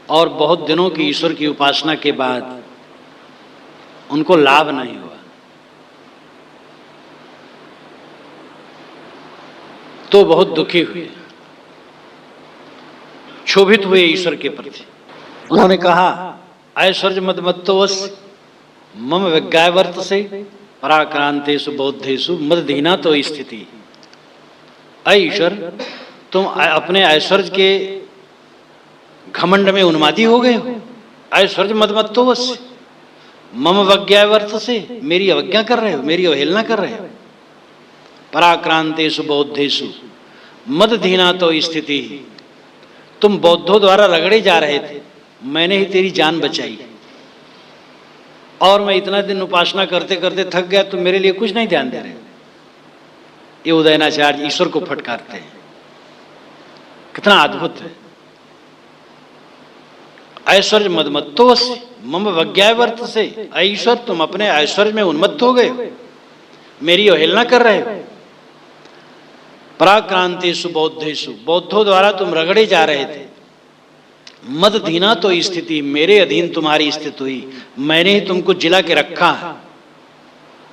और बहुत दिनों की ईश्वर की उपासना के बाद उनको लाभ नहीं हुआ, तो बहुत दुखी हुए, क्षोभित हुए ईश्वर के प्रति। उन्होंने कहा ऐश्वर्य मदमत्तोवस् मम विज्ञावर्त से पराक्रांतेषु बौद्धेषु मदधीना तो स्थिति। अय ईश्वर, तुम अपने ऐश्वर्य के घमंड में उन्मादी हो गए हो। ऐश्वर्य मदमत्तोवस् मम विज्ञावर्त से, मेरी अवज्ञा कर रहे हो, मेरी अवहेलना कर रहे हो। पराक्रांतेषु बौद्धेषु मदधीना तो स्थिति। तुम बौद्धों द्वारा रगड़े जा रहे थे, मैंने ही तेरी जान बचाई, और मैं इतना दिन उपासना करते करते थक गया, तो मेरे लिए कुछ नहीं ध्यान दे रहे। ये उदयनाचार्य ईश्वर को फटकारते हैं। कितना अद्भुत है। ऐश्वर्य मदमत्तोवस् मम विज्ञावर्त से। ईश्वर, तुम अपने ऐश्वर्य में उन्मत्त हो गए हो, मेरी अवहेलना कर रहे हो। पराक्रांतेषु बौद्धेषु, बौद्धों द्वारा तुम रगड़े जा रहे थे। मदधीना तो स्थिति, मेरे अधीन तुम्हारी स्थिति हुई, मैंने ही तुमको जिला के रखा है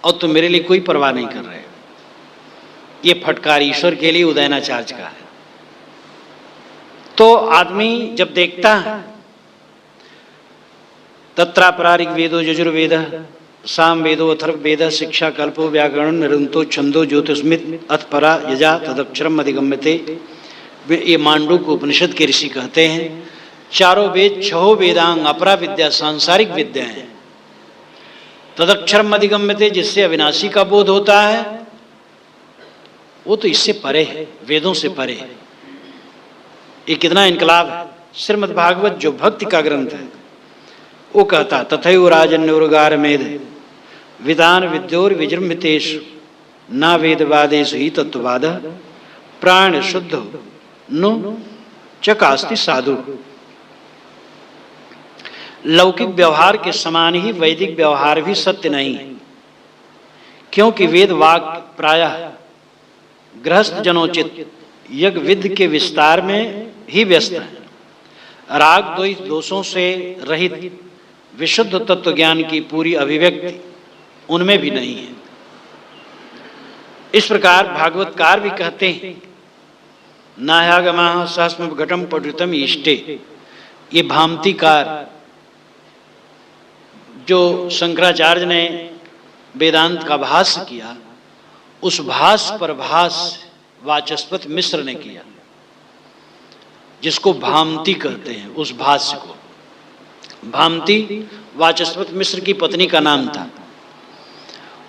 और तुम मेरे लिए कोई परवाह नहीं कर रहे हो। ये फटकार ईश्वर के लिए उदयनाचार्य का है। तो आदमी जब देखता है तत्रापरा ऋग्वेदो यजुर्वेदः साम वेदो अथर्ववेदः शिक्षा कल्पो व्याकरण निरंतो छंदो ज्योतिषमित अथपरा यजा तदक्षरम अधिगम्यते। ये मांडूक्य उपनिषद के ऋषि कहते हैं चारों वेद, छहो वेदांग, अपरा विद्या सांसारिक विद्या है। तदक्षरम अधिगम्यते, जिससे अविनाशी का बोध होता है, वो तो इससे परे है, वेदों से परे है। ये कितना इनकलाब है। श्रीमद् भागवत जो भक्ति का ग्रंथ है, वो कहता तथैव राजन्योरगार मेध विदान विद्योर विजृंभितेषु ना वेदवादेषु ही तत्ववाद प्राण शुद्ध नु च कास्ति साधु। लौकिक व्यवहार के समान ही वैदिक व्यवहार भी सत्य नहीं है, क्योंकि वेद वाक्य प्रायः गृहस्थ जनोचित यज्ञ विधि के विस्तार में ही व्यस्त है। राग द्वेष दोषों से रहित विशुद्ध तत्व ज्ञान की पूरी अभिव्यक्ति उनमें भी नहीं है। इस प्रकार भागवतकार भी कहते हैं, नाह्यागमाः सहस्म घटम पठितम इष्टे। ये भामतीकार जो शंकराचार्य ने वेदांत का भाष्य किया, उस भाष्य पर भाष्य वाचस्पति मिश्र ने किया, जिसको भामती कहते हैं। उस भाष्य को भामती वाचस्पति मिश्र की पत्नी का नाम था।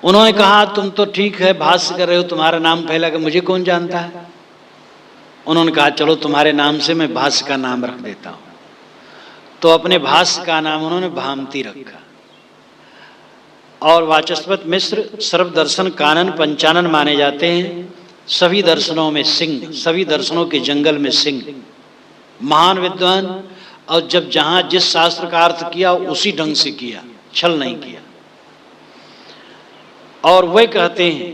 उन्होंने कहा, तुम तो ठीक है भाष्य कर रहे हो, तुम्हारा नाम फैलेगा, मुझे कौन जानता है। उन्होंने कहा, चलो तुम्हारे नाम से मैं भाष्य का नाम रख देता हूं। तो अपने भाष्य का नाम उन्होंने भामती रखा। और वाचस्पति मिश्र सर्वदर्शन कानन पंचानन माने जाते हैं। सभी दर्शनों में सिंह, सभी दर्शनों के जंगल में सिंह, महान विद्वान। और जब जहां जिस शास्त्र का अर्थ किया उसी ढंग से किया, छल नहीं किया। और वे कहते हैं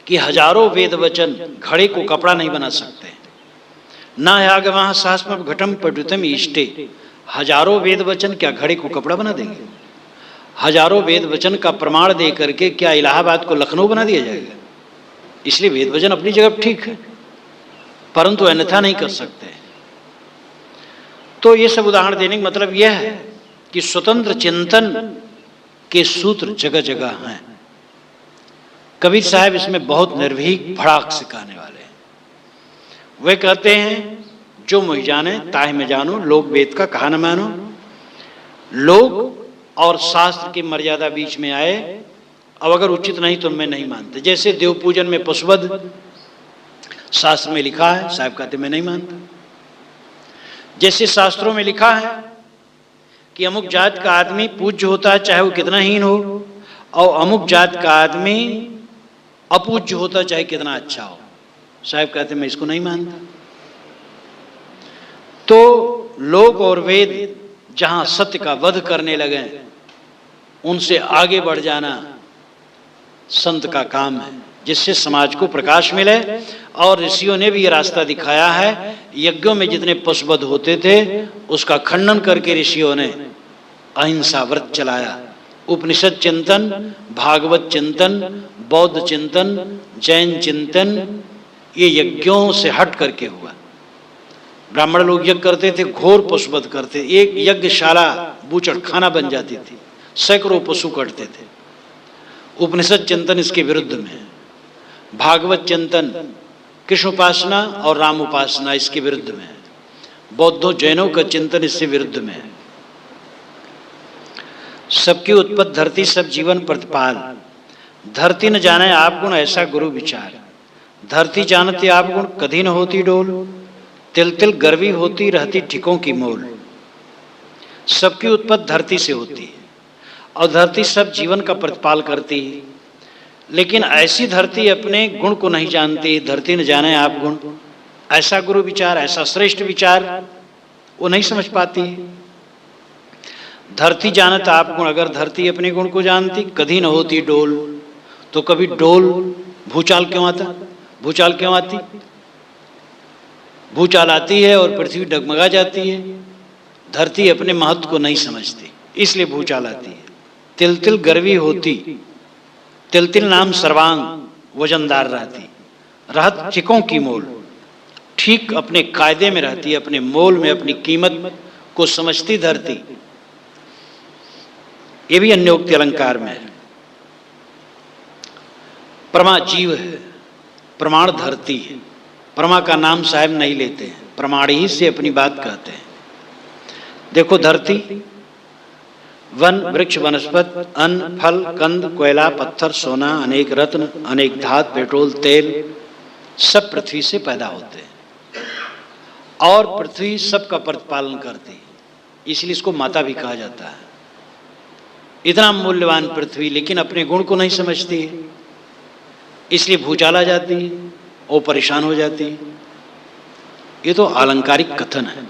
कि हजारों वेद वचन घड़े को कपड़ा नहीं बना सकते। ना यागमाः सहस्म घटम पठितम इष्टे। हजारों वेद वचन क्या घड़े को कपड़ा बना देंगे? हजारों वेद वचन का प्रमाण दे करके क्या इलाहाबाद को लखनऊ बना दिया जाएगा? इसलिए वेद वचन अपनी जगह ठीक है, परंतु अन्यथा नहीं कर सकते। तो ये सब उदाहरण देने का मतलब यह है कि स्वतंत्र चिंतन के सूत्र जगह जगह हैं। कबीर साहब इसमें बहुत निर्भीक फड़ाक सिखाने वाले हैं। वे कहते हैं, जो मुझ जाने ताहि में जानो, लोग वेद का कहा न मानो। लोग और शास्त्र की मर्यादा बीच में आए, अब अगर उचित नहीं तो मैं नहीं मानते। जैसे देव पूजन में पशुवध शास्त्र में लिखा है, साहब कहते मैं नहीं मानता। जैसे शास्त्रों में लिखा है कि अमुक जात का आदमी पूज्य होता है चाहे वो कितना हीन हो, और अमुक जात का आदमी अपूज्य होता चाहे कितना अच्छा हो, साहब कहते मैं इसको नहीं मानता। तो लोग और वेद जहां सत्य का वध करने लगे, उनसे आगे बढ़ जाना संत का काम है, जिससे समाज को प्रकाश मिले। और ऋषियों ने भी ये रास्ता दिखाया है। यज्ञों में जितने पशुवध होते थे, उसका खंडन करके ऋषियों ने अहिंसा व्रत चलाया। उपनिषद चिंतन, भागवत चिंतन, बौद्ध चिंतन, जैन चिंतन, ये यज्ञों से हट करके हुआ। ब्राह्मण लोग यज्ञ करते थे, घोर पशुवध करते। एक यज्ञशाला बूचड़ खाना बन जाती थी, सैकड़ों पशु कटते थे। उपनिषद चिंतन इसके विरुद्ध में है। भागवत चिंतन कृष्ण उपासना और राम उपासना इसके विरुद्ध में है। बौद्धों जैनों का चिंतन इससे विरुद्ध में है। सबकी उत्पत्ति धरती सब जीवन प्रतिपाल। धरती न जाने आप गुण ऐसा गुरु विचार। धरती जानते आप गुण कधी न होती डोल। तिल तिल गर्वी होती रहती ठिकों की मोल। सबकी उत्पत्ति धरती से होती है और धरती सब जीवन का प्रतिपाल करती है। लेकिन ऐसी धरती अपने गुण को नहीं जानती। धरती न जाने आप गुण ऐसा गुरु विचार, ऐसा श्रेष्ठ विचार वो नहीं समझ पाती है। धरती जानत आप गुण, अगर धरती अपने गुण को जानती कभी न होती डोल। तो कभी डोल भूचाल क्यों आता? भूचाल क्यों आती? भूचाल आती है और पृथ्वी डगमगा जाती है। धरती अपने महत्व को नहीं समझती, इसलिए भूचाल आती है। तिल तिल गर्वी होती। तिल तिल नाम सर्वांग वजनदार रहती, रहत ठिकों की मोल। ठीक अपने कायदे में रहती, अपने मोल में अपनी कीमत को समझती धरती। ये भी अन्योक्ति अलंकार में है। प्रमा जीव है, प्रमाण धरती है। प्रमा का नाम साहब नहीं लेते हैं, प्रमाण ही से अपनी बात कहते हैं। देखो धरती, वन वृक्ष वनस्पति, अन्न फल कंद कोयला पत्थर सोना अनेक रत्न अनेक धात पेट्रोल तेल सब पृथ्वी से पैदा होते हैं और पृथ्वी सबका प्रतिपालन करती है। इसलिए इसको माता भी कहा जाता है। इतना मूल्यवान पृथ्वी लेकिन अपने गुण को नहीं समझती है, इसलिए भूचाल आ जाती है और परेशान हो जाती है। ये तो आलंकारिक कथन है।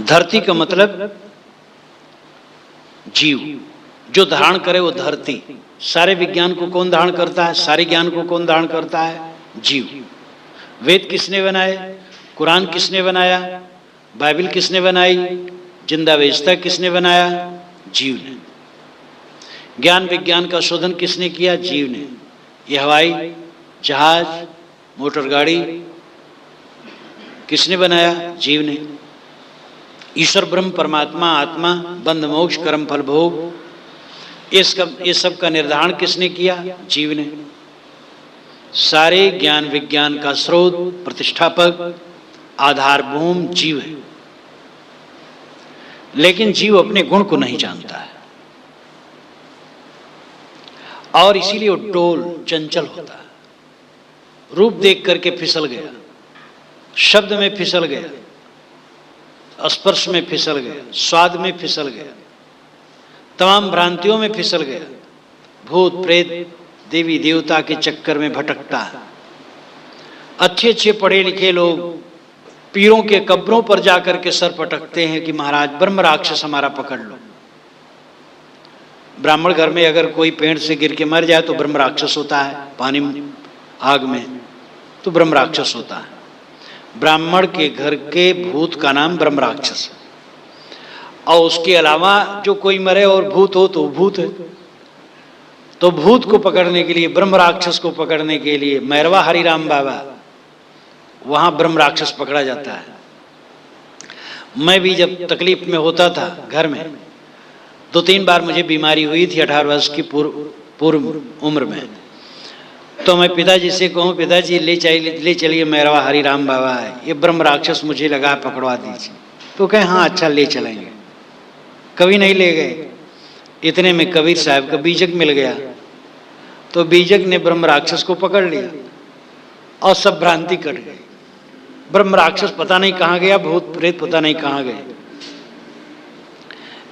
धरती का मतलब जीव, जो धारण करे वो धरती। सारे विज्ञान को कौन धारण करता है? सारे ज्ञान को कौन धारण करता है? जीव। वेद किसने बनाए? कुरान किसने बनाया? बाइबल किसने बनाई? जिंदा वेस्ता किसने बनाया? जीव ने। ज्ञान विज्ञान का शोधन किसने किया? जीव ने। ये हवाई जहाज, मोटर गाड़ी किसने बनाया? जीव ने। ईश्वर ब्रह्म परमात्मा आत्मा बंध मोक्ष कर्म फल भोग, ये सब का निर्धारण किसने किया? जीव ने। सारे ज्ञान विज्ञान का स्रोत, प्रतिष्ठापक, आधारभूम जीव है। लेकिन जीव अपने गुण को नहीं जानता है और इसीलिए वो डोल चंचल होता है। रूप देख करके फिसल गया, शब्द में फिसल गया, स्पर्श में फिसल गया, स्वाद में फिसल गया, तमाम भ्रांतियों में फिसल गया, भूत प्रेत देवी देवता के चक्कर में भटकता है। अच्छे अच्छे पढ़े लिखे लोग पीरों के कब्रों पर जाकर के सर पटकते हैं कि महाराज ब्रह्म राक्षस हमारा पकड़ लो। ब्राह्मण घर में अगर कोई पेड़ से गिर के मर जाए तो ब्रह्म राक्षस होता है, पानी आग में तो ब्रह्म राक्षस होता है। ब्राह्मण के घर के भूत का नाम ब्रह्म राक्षस है। और उसके अलावा जो कोई मरे और भूत हो तो भूत है। तो भूत को पकड़ने के लिए, ब्रह्म राक्षस को पकड़ने के लिए मैरवा हरिराम बाबा, वहां ब्रह्म राक्षस पकड़ा जाता है। मैं भी जब तकलीफ में होता था घर में, 2-3 बार मुझे बीमारी हुई थी 18 वर्ष की पूर्व उम्र में, तो मैं पिताजी से कहूँ पिताजी ले चलिए मैरवा हरिराम बाबा है, ये ब्रह्म राक्षस मुझे लगा पकड़वा दीजिए। तो कहे हाँ अच्छा ले चलेंगे। कभी नहीं ले गए। इतने में कबीर साहब का बीजक मिल गया, तो बीजक ने ब्रह्म राक्षस को पकड़ लिया और सब भ्रांति कट गई। ब्रह्म राक्षस पता नहीं कहाँ गया, भूत प्रेत पता नहीं कहाँ गए।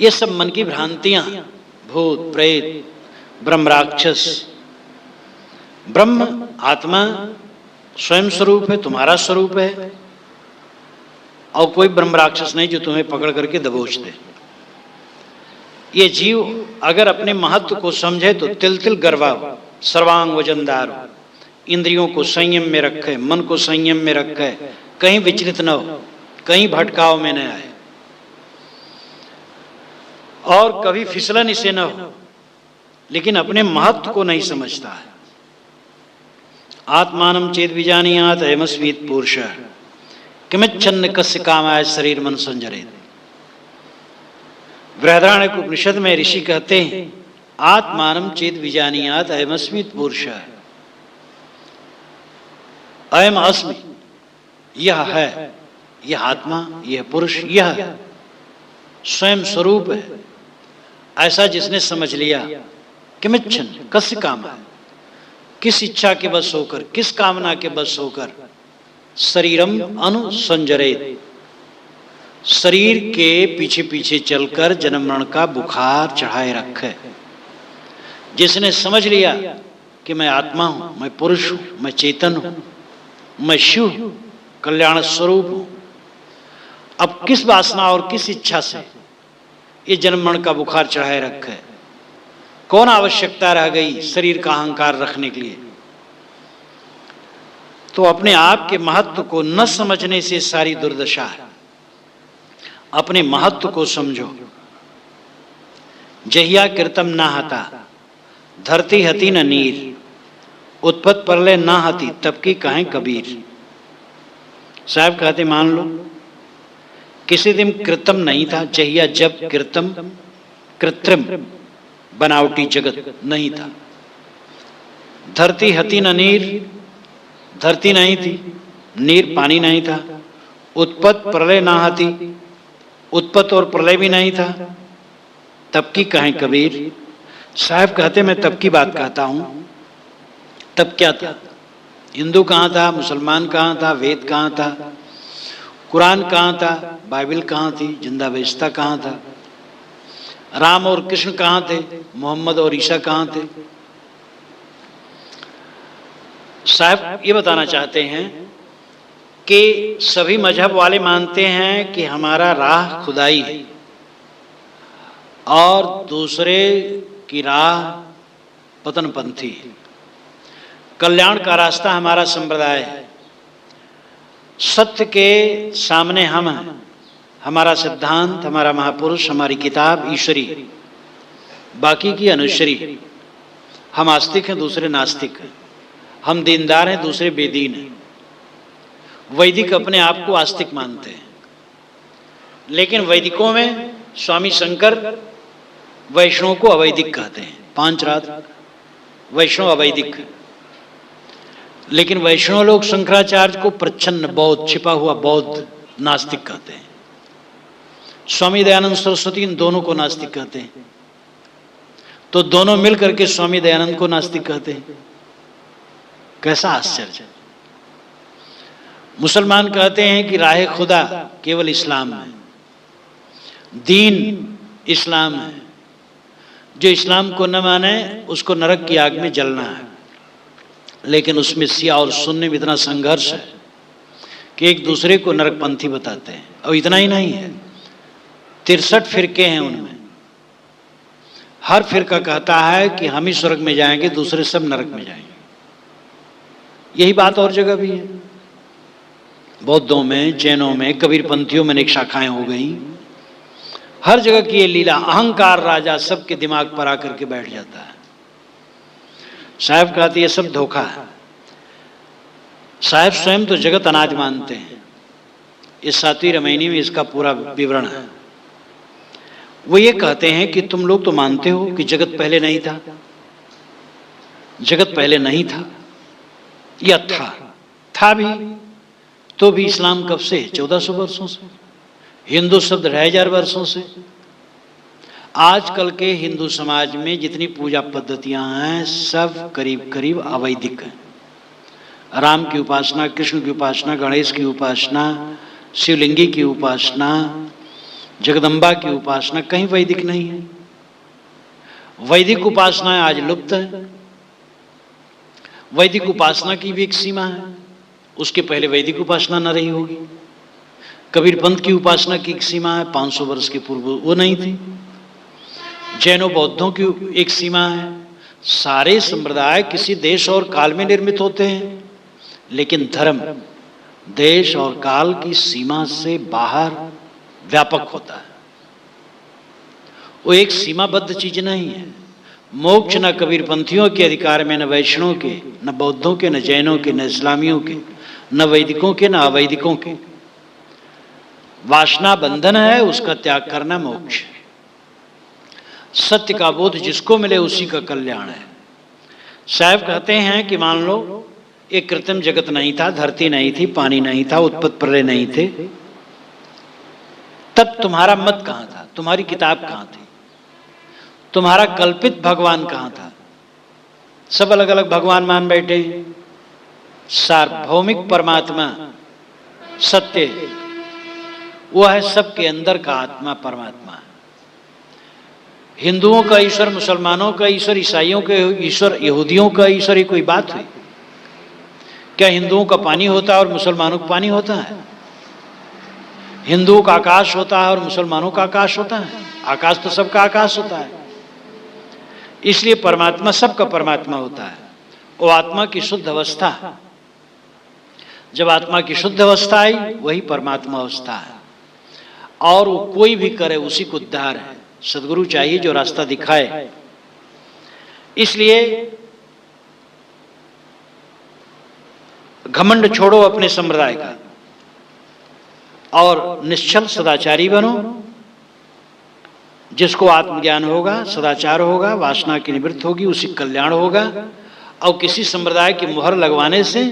ये सब मन की भ्रांतियां, भूत प्रेत ब्रह्म राक्षस। ब्रह्म आत्मा स्वयं स्वरूप है, तुम्हारा स्वरूप है, और कोई ब्रह्म राक्षस नहीं जो तुम्हें पकड़ करके दबोच दे। ये जीव अगर अपने महत्व को समझे तो तिल तिल गर्वा, सर्वांग वजनदार, इंद्रियों को संयम में रखे, मन को संयम में रखे, कहीं विचलित न हो, कहीं भटकाव में न आए और कभी फिसलन इसे न हो, लेकिन अपने महत्व को नहीं समझता है। आत्मानं चेद विजानीयात अयमस्मीत पुरुष किमिच्छन्न कस्य कामाय शरीर मन संजरेत। बृहदारण्यक उपनिषद में ऋषि कहते हैं आत्मानं चेद विजानीयात अयमस्मीत पुरुष, अयम अस्मि, यह है, यह आत्मा, यह पुरुष, यह स्वयं स्वरूप है। ऐसा जिसने समझ लिया, किमिच्छन्न कस्य कामाय, किस इच्छा के बस होकर, किस कामना के बस होकर, शरीरम अनुसंजरेत, शरीर के पीछे पीछे चलकर जन्म मरण का बुखार चढ़ाए रखे। जिसने समझ लिया कि मैं आत्मा हूं, मैं पुरुष हूं, मैं चेतन हूं, मैं शिव हूं, कल्याण स्वरूप हूं, अब किस वासना और किस इच्छा से ये जन्म मरण का बुखार चढ़ाए रखे? कौन आवश्यकता रह गई शरीर का अहंकार रखने के लिए? तो अपने आप के महत्व को न समझने से सारी दुर्दशा है। अपने महत्व को समझो। जहिया कृतम ना हता धरती हती न नीर, उत्पत्त परले ना हती तब की कहें कबीर। साहब कहते मान लो किसी दिन कृतम नहीं था, जहिया जब कृतम कृत्रिम बनावटी जगत नहीं था। धरती हती न नीर, धरती नहीं थी, नीर पानी नहीं था, उत्पत्त प्रलय ना हती, उत्पत्त और प्रलय भी नहीं था, तब की कहें कबीर। साहब कहते मैं तब की बात कहता हूं। तब क्या था? हिंदू कहाँ था, मुसलमान कहाँ था, वेद कहाँ था, कुरान कहाँ था, बाइबल कहाँ थी, जिंदा वेस्ता कहाँ था, राम और कृष्ण कहाँ थे, मोहम्मद और ईसा कहाँ थे? साहब ये बताना चाहते हैं कि सभी मजहब वाले मानते हैं कि हमारा राह खुदाई है और दूसरे की राह पतनपंथी है। कल्याण का रास्ता हमारा संप्रदाय है। सत्य के सामने हम हैं। हमारा सिद्धांत, हमारा महापुरुष, हमारी किताब ईश्वरी, बाकी की अनुश्वरी। हम आस्तिक हैं, दूसरे नास्तिक हैं। हम दीनदार हैं, दूसरे बेदीन हैं। वैदिक अपने आप को आस्तिक मानते हैं, लेकिन वैदिकों में स्वामी शंकर वैष्णव को अवैदिक कहते हैं। 5 रात वैष्णव अवैदिक, लेकिन वैष्णव लोग शंकराचार्य को प्रच्छन्न बौद्ध, छिपा हुआ बौद्ध नास्तिक कहते हैं। स्वामी दयानंद सरस्वती इन दोनों को नास्तिक कहते हैं। तो दोनों मिलकर के स्वामी दयानंद को नास्तिक कहते हैं। कैसा आश्चर्य है। मुसलमान कहते हैं कि राह खुदा केवल इस्लाम है, दीन इस्लाम है। जो इस्लाम को न माने उसको नरक की आग में जलना है। लेकिन उसमें शिया और सुन्नी में इतना संघर्ष है कि एक दूसरे को नरकपंथी बताते हैं। और इतना ही नहीं है, 63 फिरके हैं उनमें। हर फिरका कहता है कि हम ही स्वर्ग में जाएंगे, दूसरे सब नरक में जाएंगे। यही बात और जगह भी है। बौद्धों में, जैनों में, कबीरपंथियों में अनेक शाखाएं हो गई। हर जगह की ये लीला, अहंकार राजा सबके दिमाग पर आकर के बैठ जाता है। साहब कहते ये सब धोखा है। साहब स्वयं तो जगत अनाज मानते हैं। इस 7वीं रामायणी में इसका पूरा विवरण है। वो ये कहते हैं कि तुम लोग तो मानते हो कि जगत पहले नहीं था। जगत पहले नहीं था या था भी, तो भी इस्लाम कब से? 1400 वर्षों से। हिंदू शब्द 2500 वर्षों से। आजकल के हिंदू समाज में जितनी पूजा पद्धतियां हैं सब करीब करीब अवैदिक हैं। राम की उपासना, कृष्ण की उपासना, गणेश की उपासना, शिवलिंगी की उपासना, जगदम्बा की उपासना कहीं वैदिक नहीं है। वैदिक उपासनाएं आज लुप्त है। वैदिक उपासना की भी एक सीमा है। उसके पहले वैदिक उपासना न रही होगी। कबीरपंथ की उपासना की एक सीमा है, 500 वर्ष के पूर्व वो नहीं थी। जैनों बौद्धों की एक सीमा है। सारे संप्रदाय किसी देश और काल में निर्मित होते हैं, लेकिन धर्म देश और काल की सीमा से बाहर व्यापक होता है। वो एक सीमाबद्ध चीज नहीं है। मोक्ष न कबीरपंथियों के अधिकार में, न वैष्णव के, न बौद्धों के, न जैनों के, न इस्लामियों के, न वैदिकों के, न अवैदिकों के। वासना बंधन है, उसका त्याग करना मोक्ष है। सत्य का बोध जिसको मिले उसी का कल्याण है। साहब कहते हैं कि मान लो एक कृत्रिम जगत नहीं था, धरती नहीं थी, पानी नहीं था, उत्पत्ति प्रलय नहीं थे, तब तुम्हारा मत कहां था? तुम्हारी किताब कहां थी? तुम्हारा कल्पित भगवान कहां था? सब अलग अलग भगवान मान बैठे। सार्वभौमिक परमात्मा सत्य वो है, सबके अंदर का आत्मा परमात्मा। हिंदुओं का ईश्वर, मुसलमानों का ईश्वर, ईसाइयों का ईश्वर, यहूदियों का ईश्वर, ये कोई बात हुई? क्या हिंदुओं का पानी होता है और मुसलमानों का पानी होता है? हिंदुओं का आकाश होता है और मुसलमानों का आकाश होता है? आकाश तो सबका आकाश होता है। इसलिए परमात्मा सबका परमात्मा होता है। वो आत्मा की शुद्ध अवस्था, जब आत्मा की शुद्ध अवस्था आई वही परमात्मा अवस्था है। और वो कोई भी करे उसी को उद्धार है। सदगुरु चाहिए जो रास्ता दिखाए। इसलिए घमंड छोड़ो अपने संप्रदाय का और निश्चल सदाचारी बनो। जिसको आत्मज्ञान होगा, सदाचार होगा, वासना की निवृत्ति होगी, उसी कल्याण होगा। और किसी संप्रदाय की मुहर लगवाने से,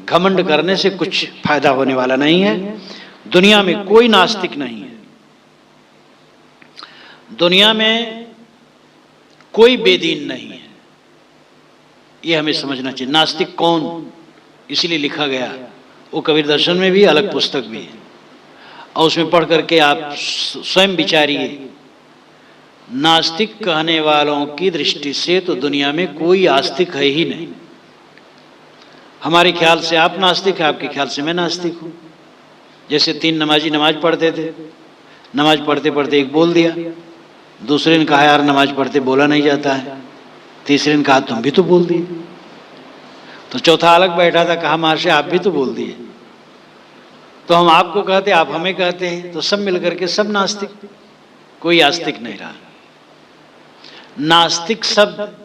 घमंड करने से कुछ फायदा होने वाला नहीं है। दुनिया में कोई नास्तिक नहीं है। दुनिया में कोई बेदीन नहीं है। ये हमें समझना चाहिए। नास्तिक कौन, इसलिए लिखा गया। वो कबीर दर्शन में भी अलग पुस्तक भी है, और उसमें पढ़ करके आप स्वयं विचारिए। नास्तिक कहने वालों की दृष्टि से तो दुनिया में कोई आस्तिक है ही नहीं। हमारे ख्याल से आप नास्तिक हैं, आपके ख्याल से मैं नास्तिक हूं। जैसे 3 नमाजी नमाज पढ़ते थे, नमाज पढ़ते पढ़ते एक बोल दिया, दूसरे ने कहा यार नमाज पढ़ते बोला नहीं जाता है, तीसरे ने कहा तुम भी तो बोल दिए, तो चौथा अलग बैठा था, कहा महर्षि आप भी तो बोल दिए। तो हम आपको कहते, आप हमें कहते हैं, तो सब मिलकर के सब नास्तिक, कोई आस्तिक नहीं रहा। नास्तिक शब्द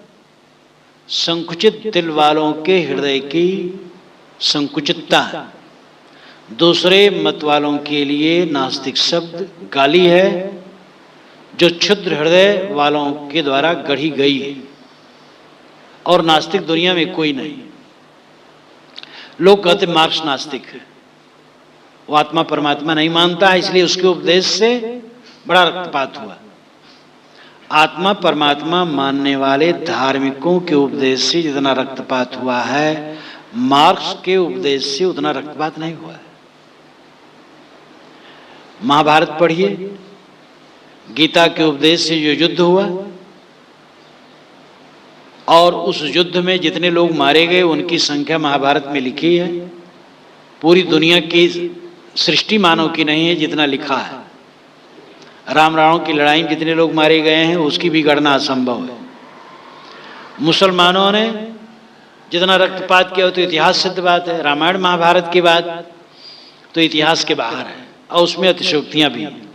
संकुचित दिल वालों के हृदय की संकुचितता है। दूसरे मत वालों के लिए नास्तिक शब्द गाली है जो क्षुद्र हृदय वालों के द्वारा गढ़ी गई है, और नास्तिक दुनिया में कोई नहीं। लोग कहते मार्क्स नास्तिक है, वो आत्मा परमात्मा नहीं मानता है, इसलिए उसके उपदेश से बड़ा रक्तपात हुआ। आत्मा परमात्मा मानने वाले धार्मिकों के उपदेश से जितना रक्तपात हुआ है, मार्क्स के उपदेश से उतना रक्तपात नहीं हुआ है। महाभारत पढ़िए, गीता के उपदेश से जो युद्ध हुआ, और उस युद्ध में जितने लोग मारे गए उनकी संख्या महाभारत में लिखी है। पूरी दुनिया की सृष्टि मानव की नहीं है जितना लिखा है। राम रावण की लड़ाई में जितने लोग मारे गए हैं उसकी भी गणना असंभव है। मुसलमानों ने जितना रक्तपात किया तो इतिहास सिद्ध बात है। रामायण महाभारत की बात तो इतिहास के बाहर है, और उसमें अतिशयोक्तियां भी हैं।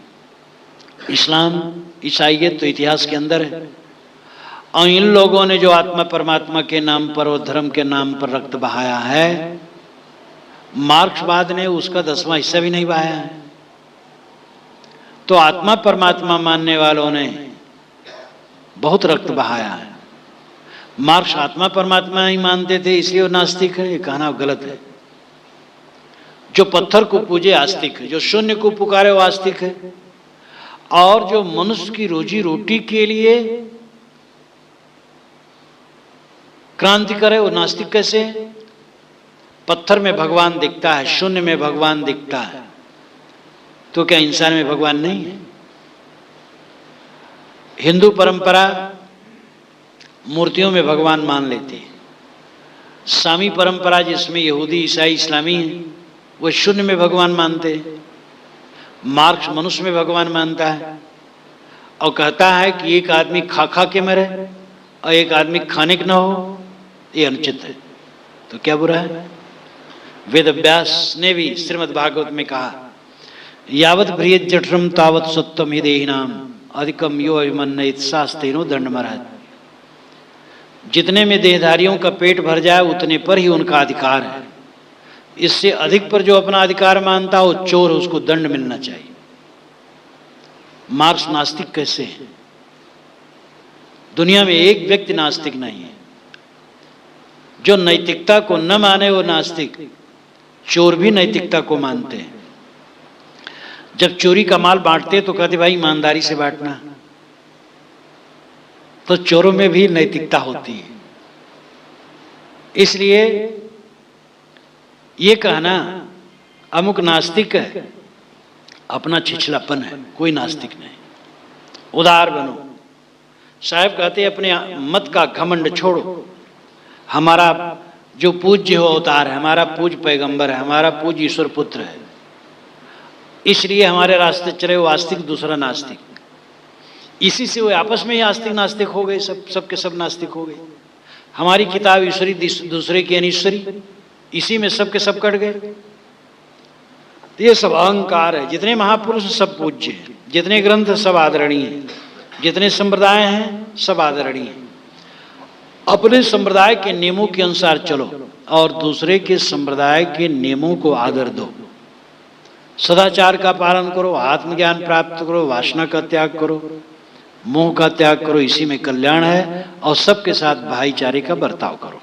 इस्लाम ईसाइयत तो इतिहास के अंदर है। और इन लोगों ने जो आत्मा परमात्मा के नाम पर और धर्म के नाम पर रक्त बहाया है, मार्क्सवाद ने उसका 10वां हिस्सा भी नहीं बहाया है। तो आत्मा परमात्मा मानने वालों ने बहुत रक्त बहाया है। मार्क्स आत्मा परमात्मा नहीं मानते थे इसलिए वो नास्तिक है, ये कहना गलत है। जो पत्थर को पूजे आस्तिक है, जो शून्य को पुकारे वो आस्तिक है, और जो मनुष्य की रोजी रोटी के लिए क्रांति करे वो नास्तिक कैसे है? पत्थर में भगवान दिखता है, शून्य में भगवान दिखता है, तो क्या इंसान में भगवान नहीं है? हिंदू परंपरा मूर्तियों में भगवान मान लेती है। सामी परंपरा जिसमें यहूदी ईसाई इस्लामी है वो शून्य में भगवान मानते हैं। मार्क्स मनुष्य में भगवान मानता है और कहता है कि एक आदमी खा खा के मरे और एक आदमी खाने के न हो, ये अनुचित है। तो क्या बुरा है? वेद व्यास ने भी श्रीमद् भागवत में कहा, यावत भ्रियत जठरम तावत सत्वम हि देहिनाम अधिकम यो अभिमन्यत शास्त्रेनो दंडमर्हत्। जितने में देहधारियों का पेट भर जाए उतने पर ही उनका अधिकार है। इससे अधिक पर जो अपना अधिकार मानता हो चोर, उसको दंड मिलना चाहिए। मार्क्स नास्तिक कैसे है? दुनिया में एक व्यक्ति नास्तिक नहीं है। जो नैतिकता को न माने वो नास्तिक। चोर भी नैतिकता को मानते हैं। जब चोरी का माल बांटते तो कहते भाई ईमानदारी से बांटना, तो चोरों में भी नैतिकता होती है। इसलिए ये कहना अमुक नास्तिक है अपना छिछलापन है, कोई नास्तिक नहीं। उदार बनो। साहब कहते अपने मत का घमंड छोड़ो। हमारा जो पूज्य हो अवतार है, हमारा पूज्य पैगंबर है, हमारा पूज्य ईश्वर पुत्र है, इसलिए हमारे रास्ते चले वो आस्तिक, दूसरा नास्तिक। इसी से वो आपस में ही आस्तिक नास्तिक हो गए, सब के सब नास्तिक हो गए। हमारी किताब ईश्वरी, दूसरे की अनिश्वरी, इसी में सब के सब कट गए। तो ये सब अहंकार है। जितने महापुरुष सब पूज्य हैं, जितने ग्रंथ सब आदरणीय हैं, जितने संप्रदाय हैं सब आदरणीय हैं। अपने संप्रदाय के नियमों के अनुसार चलो और दूसरे के संप्रदाय के नियमों को आदर दो। सदाचार का पालन करो, आत्मज्ञान प्राप्त करो, वासना का त्याग करो, मोह का त्याग करो। इसी में कल्याण है। और सबके साथ भाईचारे का बर्ताव करो।